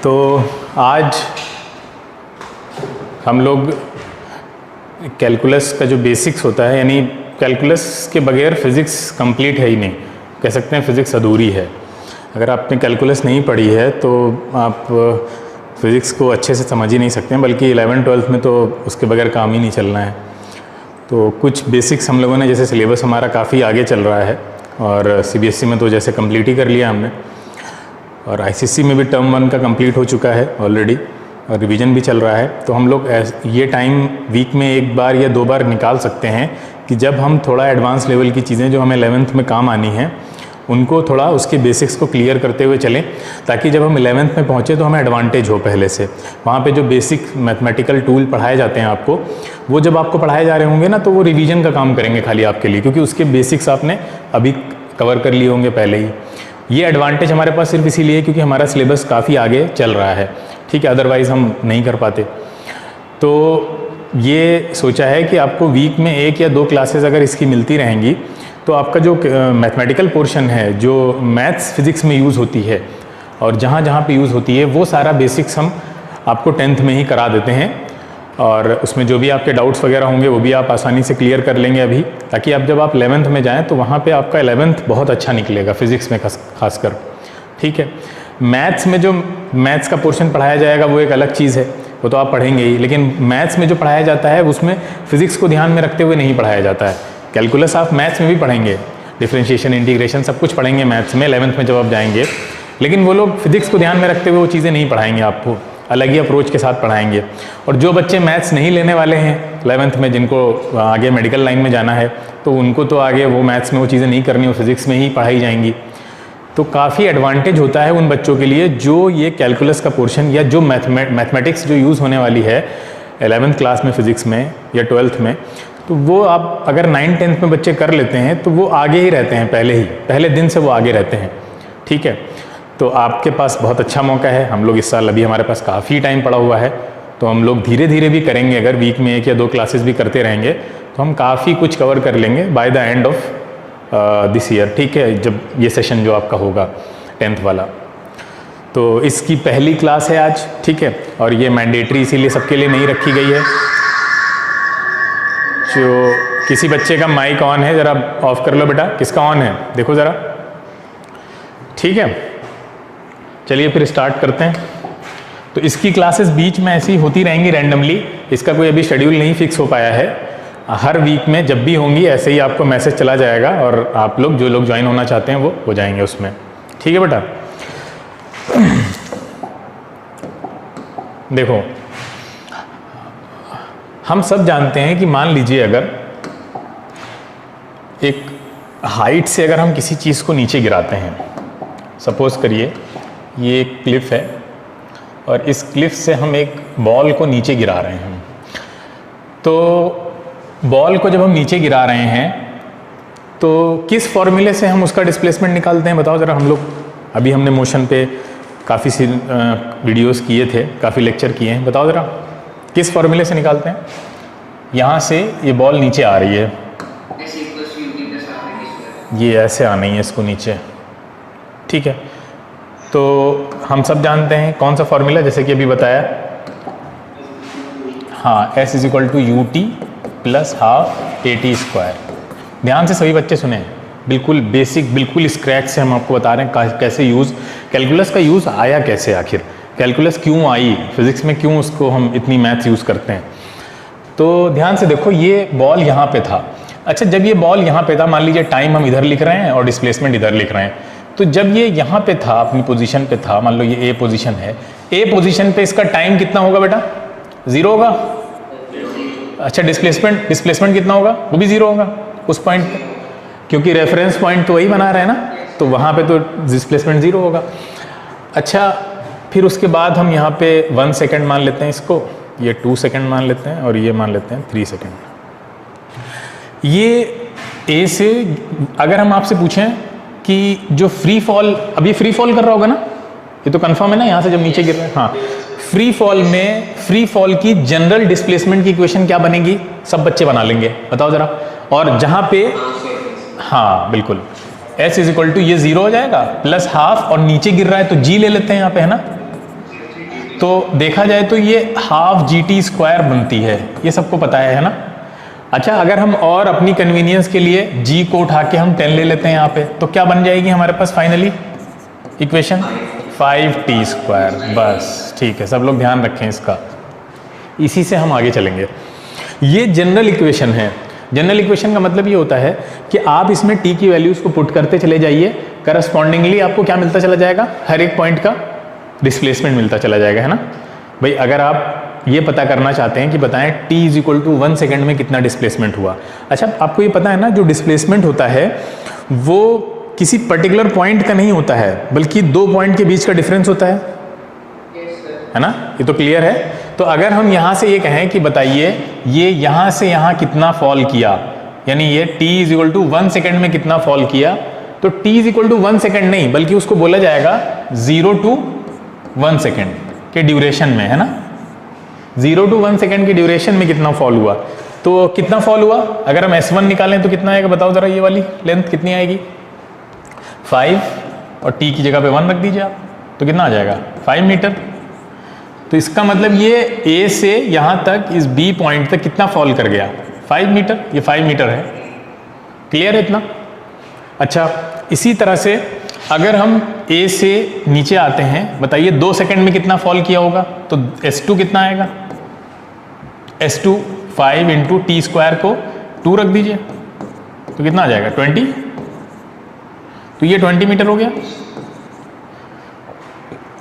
तो आज हम लोग कैलकुलस का जो बेसिक्स होता है, यानी कैलकुलस के बगैर फिज़िक्स कंप्लीट है ही नहीं, कह सकते हैं फिज़िक्स अधूरी है। अगर आपने कैलकुलस नहीं पढ़ी है तो आप फिज़िक्स को अच्छे से समझ ही नहीं सकते हैं, बल्कि 11th-12th में तो उसके बगैर काम ही नहीं चलना है। तो कुछ बेसिक्स हम लोगों ने, जैसे सिलेबस हमारा काफ़ी आगे चल रहा है और CBSE में तो जैसे कंप्लीट ही कर लिया हमने, और ICSE में भी टर्म 1 का कंप्लीट हो चुका है ऑलरेडी और रिवीजन भी चल रहा है। तो हम लोग ये टाइम वीक में एक बार या 2 बार निकाल सकते हैं कि जब हम थोड़ा एडवांस लेवल की चीज़ें जो हमें 11th में काम आनी हैं उनको थोड़ा उसके बेसिक्स को क्लियर करते हुए चलें, ताकि जब हम 11th में पहुँचे तो हमें एडवांटेज हो पहले से। वहाँ पे जो बेसिक मैथमेटिकल टूल पढ़ाए जाते हैं आपको, वो जब आपको पढ़ाए जा रहे होंगे ना, तो वो रिवीजन का काम करेंगे खाली आपके लिए, क्योंकि उसके बेसिक्स आपने अभी कवर कर लिए होंगे पहले ही। ये एडवांटेज हमारे पास सिर्फ इसीलिए क्योंकि हमारा सिलेबस काफ़ी आगे चल रहा है, ठीक है, अदरवाइज़ हम नहीं कर पाते। तो ये सोचा है कि आपको वीक में 1 या 2 क्लासेस अगर इसकी मिलती रहेंगी तो आपका जो मैथमेटिकल पोर्शन है, जो मैथ्स फिज़िक्स में यूज़ होती है और जहाँ जहाँ पे यूज़ होती है, वो सारा बेसिक्स हम आपको 10th में ही करा देते हैं। और उसमें जो भी आपके डाउट्स वगैरह होंगे वो भी आप आसानी से क्लियर कर लेंगे अभी, ताकि अब जब आप 11th में जाएं तो वहाँ पे आपका 11th बहुत अच्छा निकलेगा फिज़िक्स में खासकर, ठीक है। मैथ्स में जो मैथ्स का पोर्शन पढ़ाया जाएगा वो एक अलग चीज़ है, वो तो आप पढ़ेंगे ही, लेकिन मैथ्स में जो पढ़ाया जाता है उसमें फ़िज़िक्स को ध्यान में रखते हुए नहीं पढ़ाया जाता है। कैलकुलस आप मैथ्स में भी पढ़ेंगे, डिफरेंशिएशन, इंटीग्रेशन सब कुछ पढ़ेंगे मैथ्स में 11th में जब आप जाएंगे, लेकिन वो लोग फिज़िक्स को ध्यान में रखते हुए वो चीज़ें नहीं पढ़ाएंगे आपको, अलग ही अप्रोच के साथ पढ़ाएंगे। और जो बच्चे मैथ्स नहीं लेने वाले हैं 11th में, जिनको आगे मेडिकल लाइन में जाना है, तो उनको तो आगे वो मैथ्स में वो चीज़ें नहीं करनी, वो फिज़िक्स में ही पढ़ाई जाएंगी। तो काफ़ी एडवांटेज होता है उन बच्चों के लिए जो ये कैलकुलस का पोर्शन या जो मैथमेटिक्स जो यूज़ होने वाली है 11th क्लास में फ़िज़िक्स में या 12th में, तो वो आप अगर 9th-10th में बच्चे कर लेते हैं तो वो आगे ही रहते हैं, पहले दिन से वो आगे रहते हैं, ठीक है। तो आपके पास बहुत अच्छा मौका है। हम लोग इस साल, अभी हमारे पास काफ़ी टाइम पड़ा हुआ है, तो हम लोग धीरे धीरे भी करेंगे। अगर वीक में 1 या 2 क्लासेस भी करते रहेंगे तो हम काफ़ी कुछ कवर कर लेंगे by the end of this year, ठीक है, जब ये सेशन जो आपका होगा 10th वाला। तो इसकी पहली क्लास है आज, ठीक है, और ये मैंडेटरी इसीलिए सबके लिए नहीं रखी गई है। जो किसी बच्चे का माइक ऑन है, ज़रा ऑफ कर लो बेटा, किसका ऑन है देखो ज़रा, ठीक है। चलिए फिर स्टार्ट करते हैं। तो इसकी क्लासेस बीच में ऐसी होती रहेंगी रैंडमली, इसका कोई अभी शेड्यूल नहीं फिक्स हो पाया है। हर वीक में जब भी होंगी ऐसे ही आपको मैसेज चला जाएगा और आप लोग, जो लोग ज्वाइन होना चाहते हैं वो हो जाएंगे उसमें, ठीक है बेटा। देखो, हम सब जानते हैं कि मान लीजिए अगर एक हाइट से अगर हम किसी चीज़ को नीचे गिराते हैं, सपोज करिए ये एक क्लिफ है और इस क्लिफ से हम एक बॉल को नीचे गिरा रहे हैं, तो बॉल को जब हम नीचे गिरा रहे हैं तो किस फॉर्मूले से हम उसका डिस्प्लेसमेंट निकालते हैं बताओ ज़रा। हम लोग अभी हमने मोशन पे काफ़ी सी वीडियोस किए थे, काफ़ी लेक्चर किए हैं, बताओ ज़रा किस फॉर्मूले से निकालते हैं। यहाँ से ये बॉल नीचे आ रही है, ये ऐसे आनी है इसको नीचे, ठीक है। तो हम सब जानते हैं कौन सा फॉर्मूला, जैसे कि अभी बताया, हाँ, S = UT + ½ AT²। ध्यान से सभी बच्चे सुने, बिल्कुल बेसिक, बिल्कुल स्क्रैच से हम आपको बता रहे हैं कैसे यूज़, कैलकुलस का यूज़ आया कैसे, आखिर कैलकुलस क्यों आई, फिज़िक्स में क्यों उसको हम इतनी मैथ्स यूज़ करते हैं। तो ध्यान से देखो, ये बॉल यहाँ पे था। अच्छा, जब ये बॉल यहाँ पे था, मान लीजिए टाइम हम इधर लिख रहे हैं और डिस्प्लेसमेंट इधर लिख रहे हैं, तो जब ये यहाँ पे था, अपनी पोजीशन पे था, मान लो ये A पोजीशन है, A पोजीशन पे इसका टाइम कितना होगा बेटा, 0 होगा। अच्छा, डिस्प्लेसमेंट कितना होगा, वो भी 0 होगा उस पॉइंट पे, क्योंकि रेफरेंस पॉइंट तो वही बना रहे हैं ना, तो वहाँ पे तो डिस्प्लेसमेंट 0 होगा। अच्छा, फिर उसके बाद हम यहाँ पे 1 सेकेंड मान लेते हैं इसको, ये 2 सेकेंड मान लेते हैं और ये मान लेते हैं 3 सेकेंड। ये A से अगर हम आपसे पूछें कि जो फ्री फॉल, अब ये फ्री फॉल कर रहा होगा ना, ये तो कंफर्म है ना, यहाँ से जब नीचे गिर रहे हैं, हाँ, फ्री फॉल में फ्री फॉल की जनरल डिस्प्लेसमेंट की इक्वेशन क्या बनेगी, सब बच्चे बना लेंगे, बताओ जरा। और जहाँ पे, हाँ बिल्कुल, s इज इक्वल टू ये 0 हो जाएगा प्लस हाफ, और नीचे गिर रहा है तो g ले लेते हैं यहाँ पे, है ना। तो देखा जाए तो ये हाफ GT स्क्वायर बनती है, ये सबको पता है ना। अच्छा, अगर हम और अपनी कन्वीनियंस के लिए g को उठा के हम 10 ले लेते हैं यहाँ पे, तो क्या बन जाएगी हमारे पास फाइनली इक्वेशन 5t स्क्वायर। बस ठीक है, सब लोग ध्यान रखें इसका, इसी से हम आगे चलेंगे। ये जनरल इक्वेशन है। जनरल इक्वेशन का मतलब ये होता है कि आप इसमें t की वैल्यूज को पुट करते चले जाइए, करस्पॉन्डिंगली आपको क्या मिलता चला जाएगा, हर एक पॉइंट का डिस्प्लेसमेंट मिलता चला जाएगा, है ना भाई। अगर आप ये पता करना चाहते हैं कि बताएं t is equal to 1 second में कितना डिस्प्लेसमेंट हुआ। अच्छा, आपको ये पता है ना, जो डिस्प्लेसमेंट होता है वो किसी पर्टिकुलर पॉइंट का नहीं होता है, बल्कि दो पॉइंट के बीच का डिफरेंस होता है ना। ये तो क्लियर है। तो अगर हम यहाँ से ये कहें कि बताइए ये यहाँ से यहाँ कितना फॉल किया, यानी ये t is equal to 1 second में कितना फॉल किया, तो t is equal to 1 second नहीं, बल्कि उसको बोला जाएगा 0 to 1 सेकेंड के ड्यूरेशन में, है ना। 0 to 1 सेकेंड की ड्यूरेशन में कितना फॉल हुआ, तो कितना फॉल हुआ, अगर हम S1 निकालें तो कितना आएगा बताओ जरा, ये वाली लेंथ कितनी आएगी 5, और t की जगह पे 1 रख दीजिए आप, तो कितना आ जाएगा 5 मीटर। तो इसका मतलब ये A से यहाँ तक इस B पॉइंट तक कितना फॉल कर गया 5 मीटर, ये 5 मीटर है। क्लियर है इतना। अच्छा, इसी तरह से अगर हम A से नीचे आते हैं, बताइए 2 सेकंड में कितना फॉल किया होगा, तो S2 कितना आएगा, S2 5 इंटू टी स्क्वायर को 2 रख दीजिए, तो कितना आ जाएगा 20, तो ये 20 मीटर हो गया।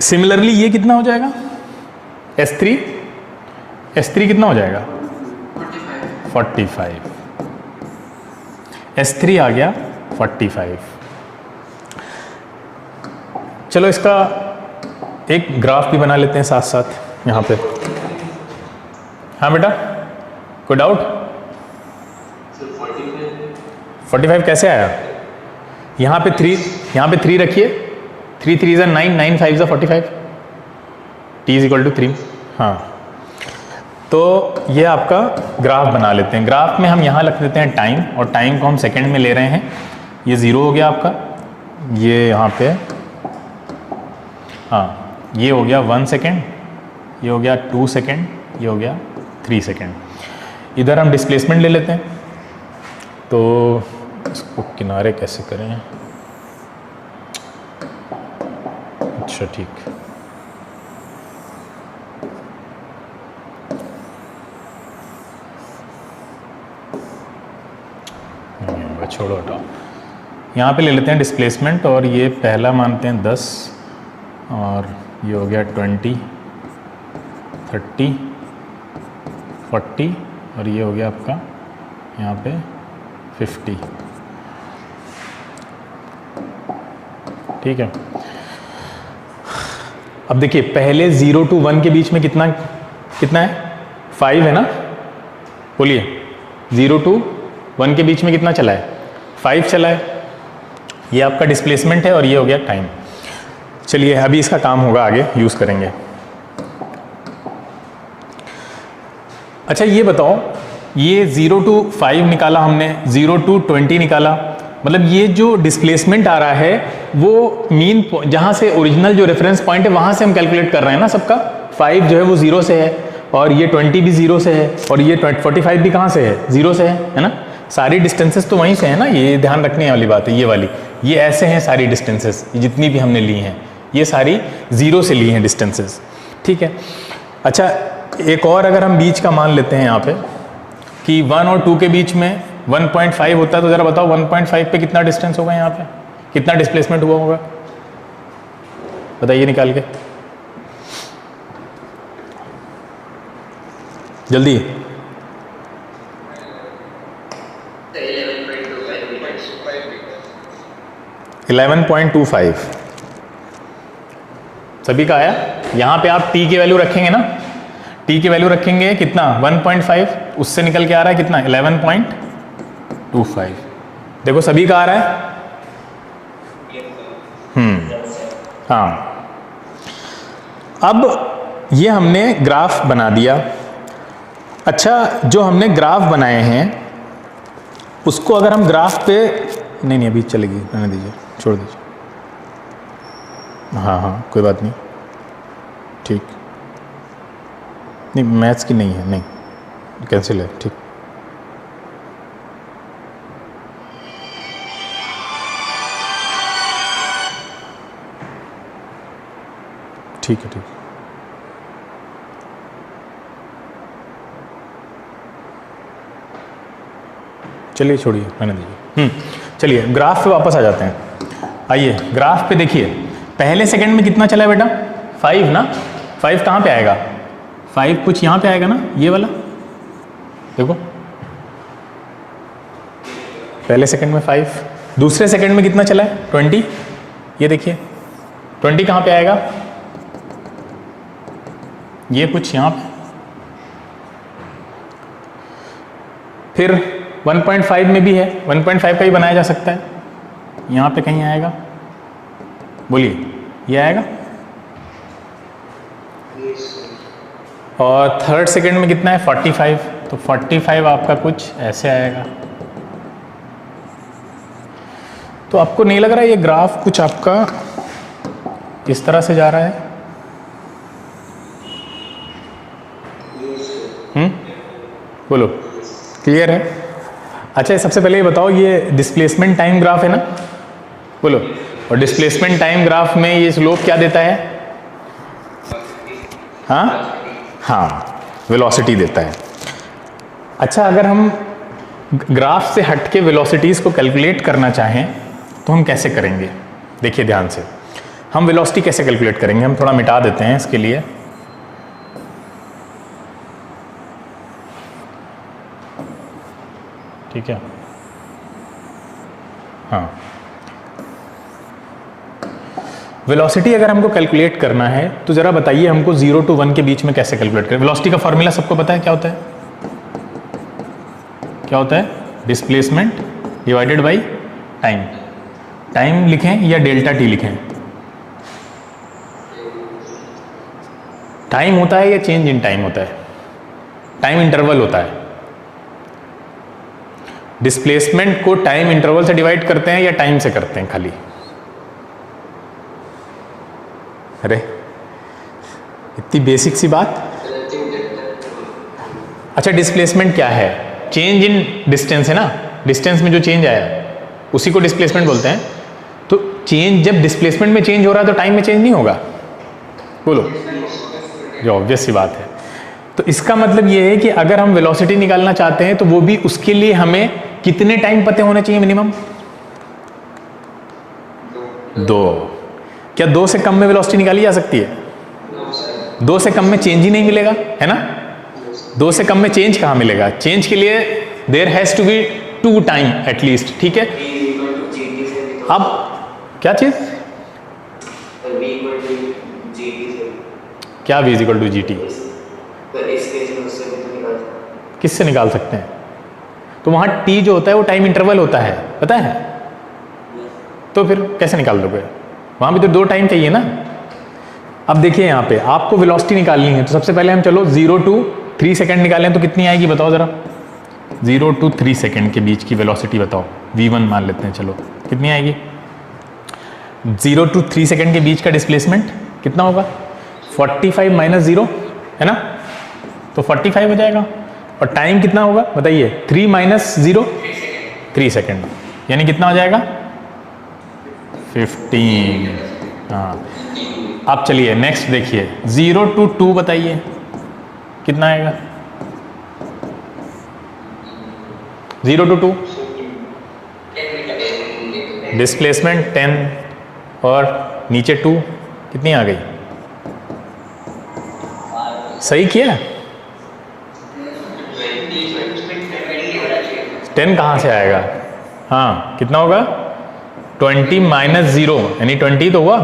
सिमिलरली ये कितना हो जाएगा S3 कितना हो जाएगा 45, S3 आ गया 45। चलो इसका एक ग्राफ भी बना लेते हैं साथ साथ यहाँ पे। हाँ बेटा, कोई डाउट? 45 कैसे आया? यहाँ पे 3 रखिए, 3 3 ज़ा 9, 9 5 ज़ा 45, t इज इक्वल टू 3। हाँ, तो ये आपका ग्राफ बना लेते हैं। ग्राफ में हम यहाँ रख देते हैं टाइम, और टाइम को हम सेकंड में ले रहे हैं। ये 0 हो गया आपका, ये यहाँ पे, हाँ ये हो गया 1 सेकेंड, ये हो गया 2 सेकेंड, ये हो गया 3 सेकेंड। इधर हम डिस्प्लेसमेंट ले लेते हैं, तो इसको किनारे कैसे करें, अच्छा ठीक, छोड़ो हटाओ। यहाँ पे ले लेते हैं डिस्प्लेसमेंट, और ये पहला मानते हैं 10, और ये हो गया 20, 30, 40, और ये हो गया आपका यहाँ पे 50। ठीक है। अब देखिए पहले 0 to 1 के बीच में कितना है 5 है ना, बोलिए 0 to 1 के बीच में कितना चला है 5 चला है। ये आपका डिस्प्लेसमेंट है और ये हो गया टाइम। चलिए अभी इसका काम होगा, आगे यूज़ करेंगे। अच्छा ये बताओ, ये 0 to 5 निकाला हमने, 0 to 20 निकाला, मतलब ये जो डिस्प्लेसमेंट आ रहा है वो मीन जहाँ से ओरिजिनल जो रेफरेंस पॉइंट है वहाँ से हम कैलकुलेट कर रहे हैं ना सबका। 5 जो है वो 0 से है, और ये 20 भी 0 से है, और ये 45 भी कहाँ से है 0 से है ना। सारी डिस्टेंसेस तो वहीं से है ना, ये ध्यान रखने वाली बात है। ये वाली, ये ऐसे हैं सारी डिस्टेंसेस, जितनी भी हमने ली हैं ये सारी 0 से ली हैं डिस्टेंसेस। ठीक है। अच्छा एक और अगर हम बीच का मान लेते हैं यहाँ पे कि 1 और 2 के बीच में 1.5 होता है, तो ज़रा बताओ 1.5 पे कितना डिस्टेंस होगा, यहाँ पे कितना डिस्प्लेसमेंट हुआ होगा, बताइए निकाल के जल्दी। 11.25 सभी का आया। यहाँ पे आप t की वैल्यू रखेंगे ना, t की वैल्यू रखेंगे कितना 1.5, उससे निकल के आ रहा है कितना 11.25। देखो सभी का आ रहा है। हाँ, अब ये हमने ग्राफ बना दिया। अच्छा जो हमने ग्राफ बनाए हैं उसको अगर हम ग्राफ पे नहीं नहीं अभी चलेगी, रहने दीजिए, छोड़ दीजिए। हाँ हाँ कोई बात नहीं, ठीक। नहीं मैथ्स की नहीं है, नहीं कैंसिल है, ठीक। ठीक है, ठीक। चलिए छोड़िए, रहने दीजिए। चलिए ग्राफ पे वापस आ जाते हैं। आइए ग्राफ पे देखिए, पहले सेकंड में कितना चला है बेटा? 5 ना। 5 कहाँ पे आएगा? 5 कुछ यहाँ पे आएगा ना, ये वाला देखो, पहले सेकंड में 5। दूसरे सेकंड में कितना चला है? 20। ये देखिए 20 कहाँ पे आएगा? ये कुछ यहाँ पे। फिर 1.5 में भी है, 1.5 का ही बनाया जा सकता है, यहाँ पे कहीं आएगा, बोलिए ये आएगा। और थर्ड सेकंड में कितना है? 45, तो 45 आपका कुछ ऐसे आएगा। तो आपको नहीं लग रहा है ये ग्राफ कुछ आपका इस तरह से जा रहा है? बोलो, क्लियर है? अच्छा सबसे पहले ये बताओ, ये डिस्प्लेसमेंट टाइम ग्राफ है ना, बोलो। और डिस्प्लेसमेंट टाइम ग्राफ में ये स्लोप क्या देता है? हाँ वेलोसिटी देता है। अच्छा अगर हम ग्राफ से हट के वेलोसिटीज़ को कैलकुलेट करना चाहें तो हम कैसे करेंगे? देखिए ध्यान से, हम वेलोसिटी कैसे कैलकुलेट करेंगे? हम थोड़ा मिटा देते हैं इसके लिए। ठीक है, हाँ वेलोसिटी अगर हमको कैलकुलेट करना है तो ज़रा बताइए हमको 0 to 1 के बीच में कैसे कैलकुलेट करें? वेलोसिटी का फॉर्मूला सबको पता है क्या होता है? क्या होता है? Displacement divided by time. Time लिखें या डेल्टा टी लिखें? टाइम होता है या चेंज इन टाइम होता है? टाइम इंटरवल होता है। डिस्प्लेसमेंट को टाइम इंटरवल से डिवाइड करते हैं या टाइम से करते हैं खाली? अरे इतनी बेसिक सी बात। अच्छा डिस्प्लेसमेंट क्या है? चेंज इन डिस्टेंस है ना, डिस्टेंस में जो चेंज आया उसी को डिस्प्लेसमेंट बोलते हैं। तो चेंज जब डिस्प्लेसमेंट में चेंज हो रहा है तो टाइम में चेंज नहीं होगा? बोलो, जो ऑब्वियस सी बात है। तो इसका मतलब ये है कि अगर हम वेलोसिटी निकालना चाहते हैं तो वो भी उसके लिए हमें कितने टाइम पते होने चाहिए मिनिमम? 2। क्या 2 से कम में वेलोसिटी निकाली जा सकती है? 2 से कम में चेंज ही नहीं मिलेगा, है ना? 2 से कम में चेंज कहाँ मिलेगा? चेंज के लिए there has to be 2 time at least, ठीक है? अब क्या चीज? क्या v equal to g t? किससे निकाल सकते हैं? तो वहां t जो होता है वो टाइम इंटरवल होता है, पता है? तो फिर कैसे निकाल दोगे? वहां भी तो 2 टाइम चाहिए ना। अब देखिए यहाँ पे आपको वेलोसिटी निकालनी है तो सबसे पहले हम चलो 0 to 3 सेकंड निकालें तो कितनी आएगी बताओ जरा? 0 to 3 सेकंड के बीच की वेलोसिटी बताओ, v1 मान लेते हैं, चलो कितनी आएगी? 0 to 3 सेकंड के बीच का डिस्प्लेसमेंट कितना होगा? 45 माइनस 0 है ना, तो 45 हो जाएगा। और टाइम कितना होगा बताइए? 3 माइनस 0 3 सेकंड, यानी कितना हो जाएगा? 15। हाँ अब चलिए नेक्स्ट देखिए, 0 to 2 बताइए कितना आएगा? 0 to 2 डिस्प्लेसमेंट 10 और नीचे 2, कितनी आ गई? सही किया? 10 कहाँ से आएगा? हाँ कितना होगा? 20 माइनस 0 यानी 20 तो हुआ,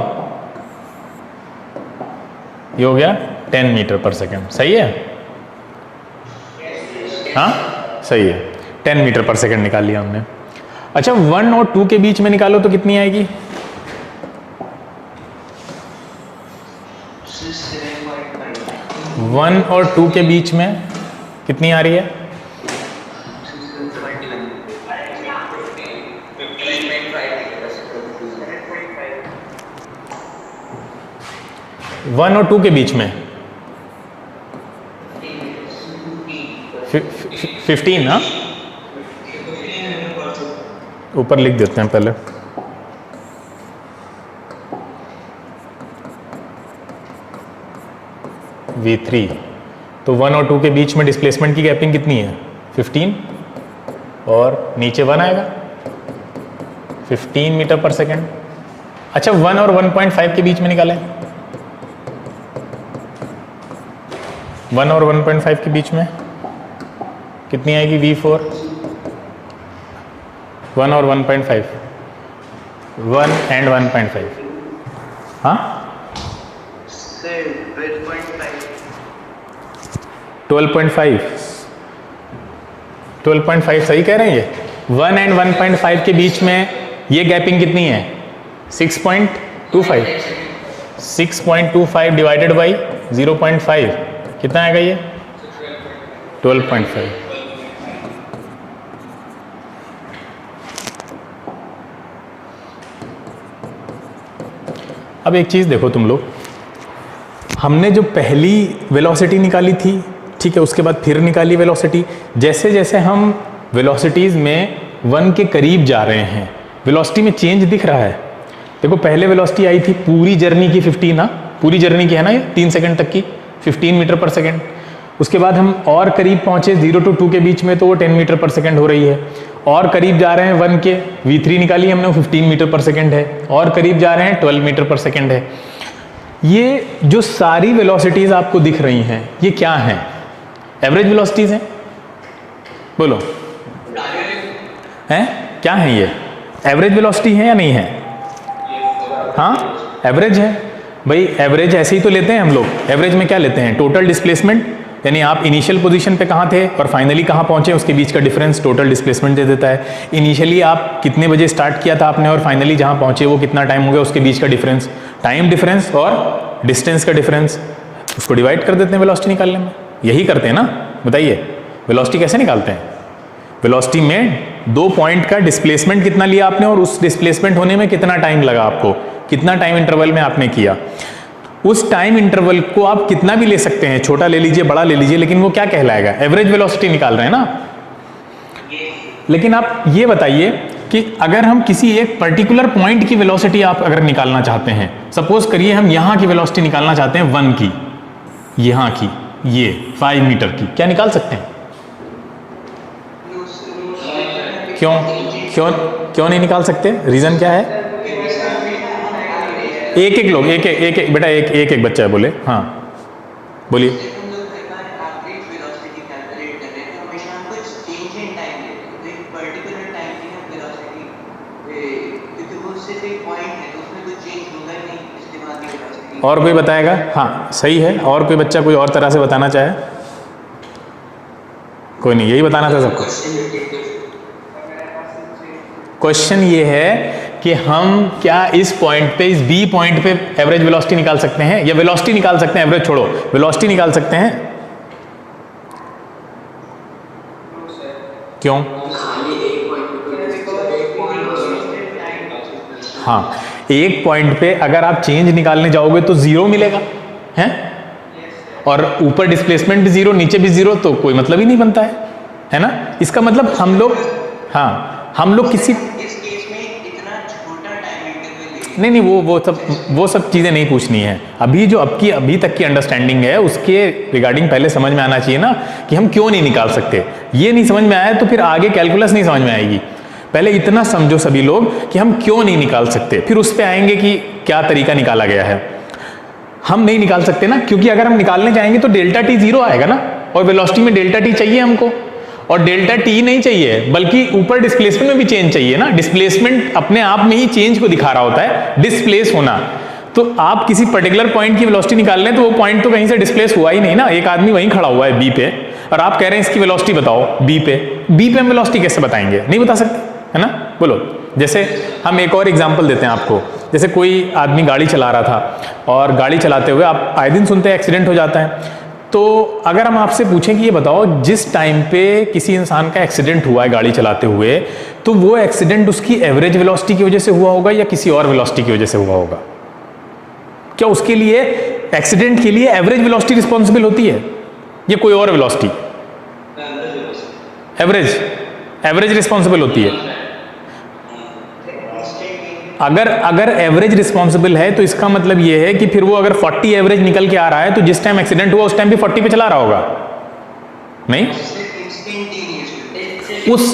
ये हो गया 10 मीटर पर सेकेंड। सही है? हाँ सही है, 10 मीटर पर सेकेंड निकाल लिया हमने। अच्छा 1 और 2 के बीच में निकालो तो कितनी आएगी? 1 और 2 के बीच में कितनी आ रही है? 1 और 2 के बीच में 15 ना, ऊपर लिख देते हैं पहले। V3 तो 1 और 2 के बीच में डिस्प्लेसमेंट की गैपिंग कितनी है 15 और नीचे 1 आएगा 15 मीटर पर सेकेंड। अच्छा 1 और 1.5 के बीच में निकालें, 1 और 1.5 के बीच में कितनी आएगी V4, 1 और 1.5, 1 एंड 1.5, हाँ 12.5 सही कह रहे हैं ये। 1 एंड 1.5 के बीच में ये गैपिंग कितनी है 6.25 डिवाइडेड बाई 0.5 कितना आएगा ये 12.5। अब एक चीज़ देखो तुम लोग, हमने जो पहली वेलोसिटी निकाली थी, ठीक है, उसके बाद फिर निकाली वेलोसिटी। जैसे जैसे हम वेलोसिटीज़ में 1 के करीब जा रहे हैं वेलोसिटी में चेंज दिख रहा है। देखो पहले वेलोसिटी आई थी पूरी जर्नी की 15 ना, पूरी जर्नी की है ना ये 3 सेकंड तक की 15 मीटर पर सेकंड। उसके बाद हम और करीब पहुंचे 0 to 2 के बीच में तो वो 10 मीटर पर सेकंड हो रही है। और करीब जा रहे हैं 1 के, V3 निकाली हमने 15 मीटर पर सेकंड है। और करीब जा रहे हैं 12 मीटर पर सेकंड है। ये जो सारी वेलोसिटीज़ आपको दिख रही हैं ये क्या हैं, एवरेज वेलोसिटीज़ हैं, बोलो हैं क्या हैं ये, एवरेज वेलोसिटी है या नहीं है, हाँ एवरेज है भाई। एवरेज ऐसे ही तो लेते हैं हम लोग, एवरेज में क्या लेते हैं टोटल डिस्प्लेसमेंट, यानी आप इनिशियल पोजीशन पे कहाँ थे और फाइनली कहाँ पहुँचे उसके बीच का डिफरेंस टोटल डिस्प्लेसमेंट दे देता है। इनिशियली आप कितने बजे स्टार्ट किया था आपने और फाइनली जहाँ पहुँचे वो कितना टाइम हो गया उसके बीच का डिफरेंस, टाइम डिफरेंस और डिस्टेंस का डिफरेंस, उसको डिवाइड कर देते हैं वेलोसिटी निकालने में। यही करते हैं ना, बताइए वेलोसिटी कैसे निकालते हैं। वेलोसिटी में 2 पॉइंट का डिस्प्लेसमेंट कितना लिया आपने और उस डिस्प्लेसमेंट होने में कितना टाइम लगा आपको, कितना टाइम इंटरवल में आपने किया। उस टाइम इंटरवल को आप कितना भी ले सकते हैं, छोटा ले लीजिए बड़ा ले लीजिए, लेकिन वो क्या कहलाएगा, एवरेज वेलोसिटी निकाल रहे हैं ना। लेकिन आप ये बताइए कि अगर हम किसी एक पर्टिकुलर पॉइंट की वेलोसिटी आप अगर निकालना चाहते हैं, सपोज करिए हम यहां की वेलोसिटी निकालना चाहते हैं 1 की, यहां की ये 5 मीटर की, क्या निकाल सकते हैं? क्यों क्यों क्यों नहीं निकाल सकते, रीजन क्या है? एक एक लोग एक एक बेटा एक बच्चा है, बोले हाँ बोलिए। और कोई बताएगा? हाँ सही है, और कोई बच्चा कोई और तरह से बताना चाहे? कोई नहीं, यही बताना था सबको। क्वेश्चन ये है कि हम क्या इस पॉइंट पे, इस बी पॉइंट पे एवरेज वेलोसिटी निकाल सकते हैं, या वेलोसिटी निकाल सकते हैं, एवरेज छोड़ो वेलोसिटी निकाल सकते हैं? क्यों? हाँ एक पॉइंट पे अगर आप चेंज निकालने जाओगे तो 0 मिलेगा हैं, और ऊपर डिस्प्लेसमेंट भी 0 नीचे भी 0, तो कोई मतलब ही नहीं बनता है ना। इसका मतलब हम लोग, हाँ हम लोग किसी नहीं वो सब चीज़ें नहीं पूछनी है अभी। जो अभी तक की अंडरस्टैंडिंग है उसके रिगार्डिंग पहले समझ में आना चाहिए ना कि हम क्यों नहीं निकाल सकते। ये नहीं समझ में आया तो फिर आगे कैलकुलस नहीं समझ में आएगी। पहले इतना समझो सभी लोग कि हम क्यों नहीं निकाल सकते, फिर उस पर आएंगे कि क्या तरीका निकाला गया है। हम नहीं निकाल सकते ना, क्योंकि अगर हम निकालने जाएंगे तो डेल्टा टी 0 आएगा ना, और वेलोसिटी में डेल्टा टी चाहिए हमको, और डेल्टा टी नहीं चाहिए बल्कि ऊपर डिस्प्लेसमेंट में भी चेंज चाहिए ना। डिस्प्लेसमेंट अपने आप में ही चेंज को दिखा रहा होता है, डिस्प्लेस होना। तो आप किसी पर्टिकुलर पॉइंट की वेलोसिटी निकाल लें तो वो पॉइंट तो कहीं से डिस्प्लेस हुआ ही नहीं ना, एक आदमी वहीं खड़ा हुआ है बी पे, और आप कह रहे हैं इसकी वेलोसिटी बताओ बी पे हम वेलोसिटी कैसे बताएंगे? नहीं बता सकते है ना, बोलो। जैसे हम एक और एग्जांपल देते हैं आपको, जैसे कोई आदमी गाड़ी चला रहा था और गाड़ी चलाते हुए आप आए दिन सुनते हैं एक्सीडेंट हो जाता है। तो अगर हम आपसे पूछें कि ये बताओ जिस टाइम पे किसी इंसान का एक्सीडेंट हुआ है गाड़ी चलाते हुए, तो वो एक्सीडेंट उसकी एवरेज वेलोसिटी की वजह से हुआ होगा या किसी और वेलोसिटी की वजह से हुआ होगा? क्या उसके लिए एक्सीडेंट के लिए एवरेज वेलोसिटी रिस्पॉन्सिबल होती है या कोई और वेलोसिटी? एवरेज रिस्पॉन्सिबल होती है। अगर एवरेज रिस्पॉन्सिबल है तो इसका मतलब यह है कि फिर वो अगर 40 एवरेज निकल के आ रहा है तो जिस टाइम एक्सीडेंट हुआ उस टाइम भी 40 पे चला रहा होगा? नहीं,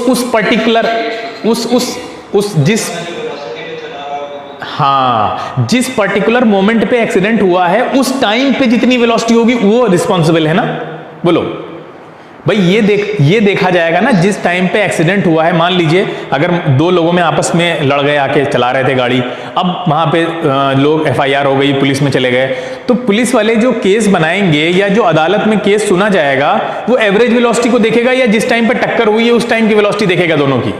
उस पर्टिकुलर जिस पर्टिकुलर मोमेंट पे एक्सीडेंट हुआ है उस टाइम पे जितनी वेलोसिटी होगी वो रिस्पॉन्सिबल है ना। बोलो भाई, ये देखा जाएगा ना जिस टाइम पे एक्सीडेंट हुआ है। मान लीजिए अगर दो लोगों में आपस में लड़ गए, आके चला रहे थे गाड़ी, अब वहां पे लोग FIR हो गई, पुलिस में चले गए, तो पुलिस वाले जो केस बनाएंगे या जो अदालत में केस सुना जाएगा वो एवरेज वेलोसिटी को देखेगा या जिस टाइम पे टक्कर हुई है उस टाइम की वेलोसिटी देखेगा? दोनों की।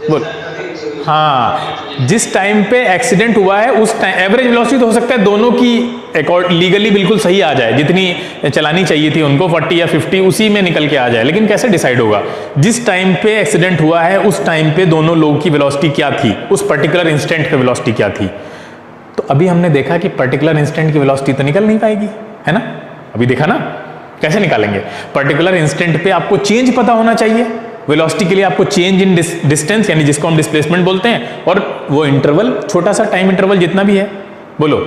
बोल, हाँ, जिस टाइम पे एक्सीडेंट हुआ है उस टाइम एवरेज वेलोसिटी तो हो सकता है दोनों की लीगली बिल्कुल सही आ जाए, जितनी चलानी चाहिए थी उनको 40 या 50 उसी में निकल के आ जाए, लेकिन कैसे डिसाइड होगा? जिस टाइम पे एक्सीडेंट हुआ है उस टाइम पे दोनों लोगों की वेलोसिटी क्या थी, उस पर्टिकुलर इंस्टेंट पे वेलोसिटी क्या थी। तो अभी हमने देखा कि पर्टिकुलर इंस्टेंट की वेलोसिटी तो निकल नहीं पाएगी, है ना। अभी देखा ना कैसे निकालेंगे। पर्टिकुलर इंस्टेंट पे आपको चेंज पता होना चाहिए, वेलोसिटी के लिए आपको चेंज इन डिस्टेंस यानी जिसको हम डिस्प्लेसमेंट बोलते हैं, और वो इंटरवल छोटा सा टाइम इंटरवल जितना भी है। बोलो,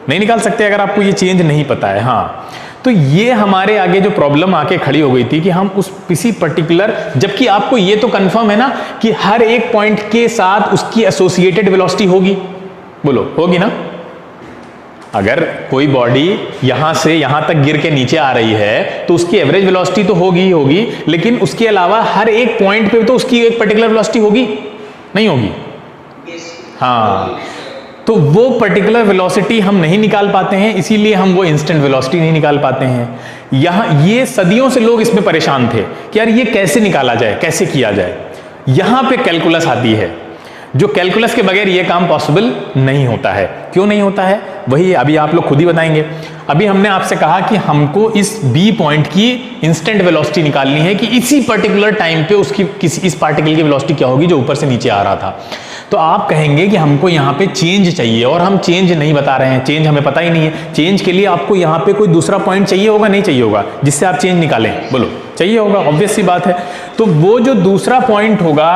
नहीं निकाल सकते अगर आपको ये चेंज नहीं पता है। हाँ, तो ये हमारे आगे जो प्रॉब्लम आके खड़ी हो गई थी कि हम उस किसी पर्टिकुलर, जबकि आपको ये तो कंफर्म है ना कि हर एक पॉइंट के साथ उसकी एसोसिएटेड वेलोसिटी होगी। बोलो, होगी ना। अगर कोई बॉडी यहां से यहां तक गिर के नीचे आ रही है तो उसकी एवरेज वेलोसिटी तो होगी ही होगी, लेकिन उसके अलावा हर एक पॉइंट पे तो उसकी एक पर्टिकुलर वेलोसिटी होगी, नहीं होगी? हाँ, तो वो पर्टिकुलर वेलोसिटी हम नहीं निकाल पाते हैं, इसीलिए हम वो इंस्टेंट वेलोसिटी नहीं निकाल पाते हैं। यहां ये सदियों से लोग इसमें परेशान थे कि यार ये कैसे निकाला जाए, कैसे किया जाए। यहां पे कैलकुलस आती है, जो कैलकुलस के बगैर ये काम पॉसिबल नहीं होता है। क्यों नहीं होता है वही अभी आप लोग खुद ही बताएंगे। अभी हमने आपसे कहा कि हमको इस बी पॉइंट की इंस्टेंट वेलोसिटी निकालनी है कि इसी पर्टिकुलर टाइम पे उसकी इस पार्टिकल की वेलोसिटी क्या होगी जो ऊपर से नीचे आ रहा था। तो आप कहेंगे कि हमको यहाँ पे चेंज चाहिए और हम चेंज नहीं बता रहे हैं, चेंज हमें पता ही नहीं है। चेंज के लिए आपको यहाँ पे कोई दूसरा पॉइंट चाहिए होगा, नहीं चाहिए होगा, जिससे आप चेंज निकालें? बोलो, चाहिए होगा, ऑब्वियस सी बात है। तो वो जो दूसरा पॉइंट होगा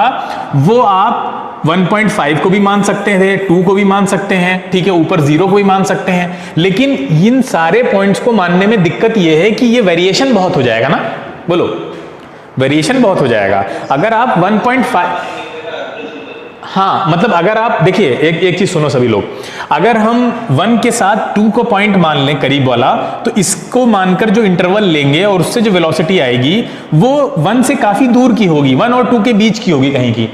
वो आप 1.5 को भी मान सकते हैं, 2 को भी मान सकते हैं, ठीक है, ऊपर 0 को भी मान सकते हैं। लेकिन इन सारे पॉइंट्स को मानने में दिक्कत यह है कि ये वेरिएशन बहुत हो जाएगा ना। बोलो, वेरिएशन बहुत हो जाएगा। अगर आप 1.5, हाँ मतलब अगर आप देखिए एक चीज सुनो सभी लोग, अगर हम 1 के साथ 2 को पॉइंट मान लें करीब वाला, तो इसको मानकर जो इंटरवल लेंगे और उससे जो वेलोसिटी आएगी वो 1 से काफी दूर की होगी, 1 और 2 के बीच की होगी कहीं की।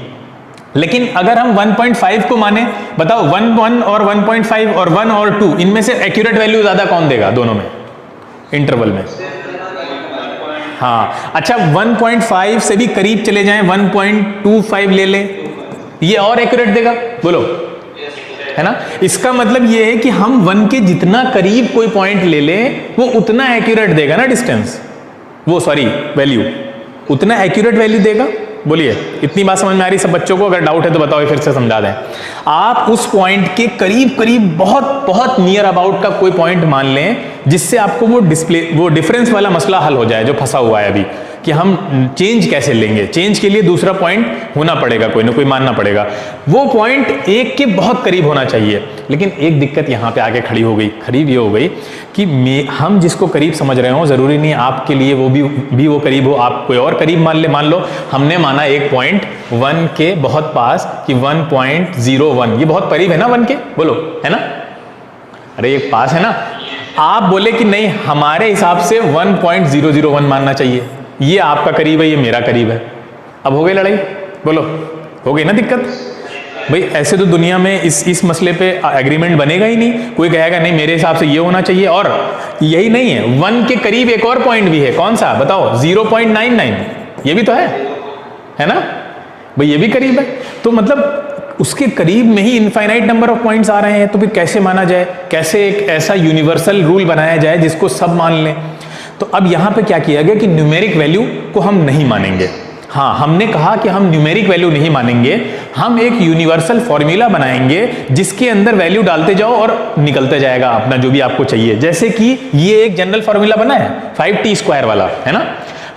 लेकिन अगर हम 1.5 को माने, बताओ 1 और 1.5 और 1 और 2 इनमें से एक्यूरेट वैल्यू ज्यादा कौन देगा दोनों में, इंटरवल में? हाँ, अच्छा 1.5 से भी करीब चले जाएं, 1.25 ले लें, ये और एक्यूरेट देगा? बोलो, है ना। इसका मतलब ये है कि हम 1 के जितना करीब कोई पॉइंट ले लें वो उतना एक्यूरेट देगा ना डिस्टेंस, वो सॉरी वैल्यू, उतना एक्यूरेट वैल्यू देगा। बोलिए, इतनी बात समझ में आ रही सब बच्चों को? अगर डाउट है तो बताओ, फिर से समझा दें। आप उस पॉइंट के करीब करीब बहुत बहुत नियर अबाउट का कोई पॉइंट मान लें जिससे आपको वो डिफरेंस वाला मसला हल हो जाए जो फंसा हुआ है अभी, कि हम चेंज कैसे लेंगे। चेंज के लिए दूसरा पॉइंट होना पड़ेगा, कोई ना कोई मानना पड़ेगा। वो पॉइंट 1 के बहुत करीब होना चाहिए। लेकिन एक दिक्कत यहां पे आके खड़ी हो गई, करीब ये हो गई कि हम जिसको करीब समझ रहे हो जरूरी नहीं आपके लिए वो भी वो करीब हो, आप कोई और करीब मान लो हमने माना एक पॉइंट 1 के बहुत पास कि 1.01, ये बहुत करीब है ना 1 के, बोलो, है ना। अरे एक पास है ना। आप बोले कि नहीं हमारे हिसाब से 1.001 मानना चाहिए, ये आपका करीब है, ये मेरा करीब है। अब हो गई लड़ाई? बोलो, हो गई ना दिक्कत? भाई ऐसे तो दुनिया में इस मसले पे एग्रीमेंट बनेगा ही नहीं। कोई कहेगा नहीं मेरे हिसाब से ये होना चाहिए, और यही नहीं है, 1 के करीब एक और पॉइंट भी है, कौन सा बताओ? 0.99, ये भी तो है ना भाई, ये भी करीब है। तो मतलब उसके करीब में ही इनफाइनाइट नंबर ऑफ पॉइंट्स आ रहे हैं, तो फिर कैसे माना जाए, कैसे एक ऐसा यूनिवर्सल रूल बनाया जाए जिसको सब मान लें। तो अब यहां पे क्या किया गया कि न्यूमेरिक वैल्यू को हम नहीं मानेंगे। हाँ, हमने कहा कि हम न्यूमेरिक वैल्यू नहीं मानेंगे, हम एक यूनिवर्सल फॉर्मूला बनाएंगे जिसके अंदर वैल्यू डालते जाओ और निकलते जाएगा अपना जो भी आपको चाहिए। जैसे कि ये एक जनरल फॉर्मूला बना है 5t² वाला, है ना,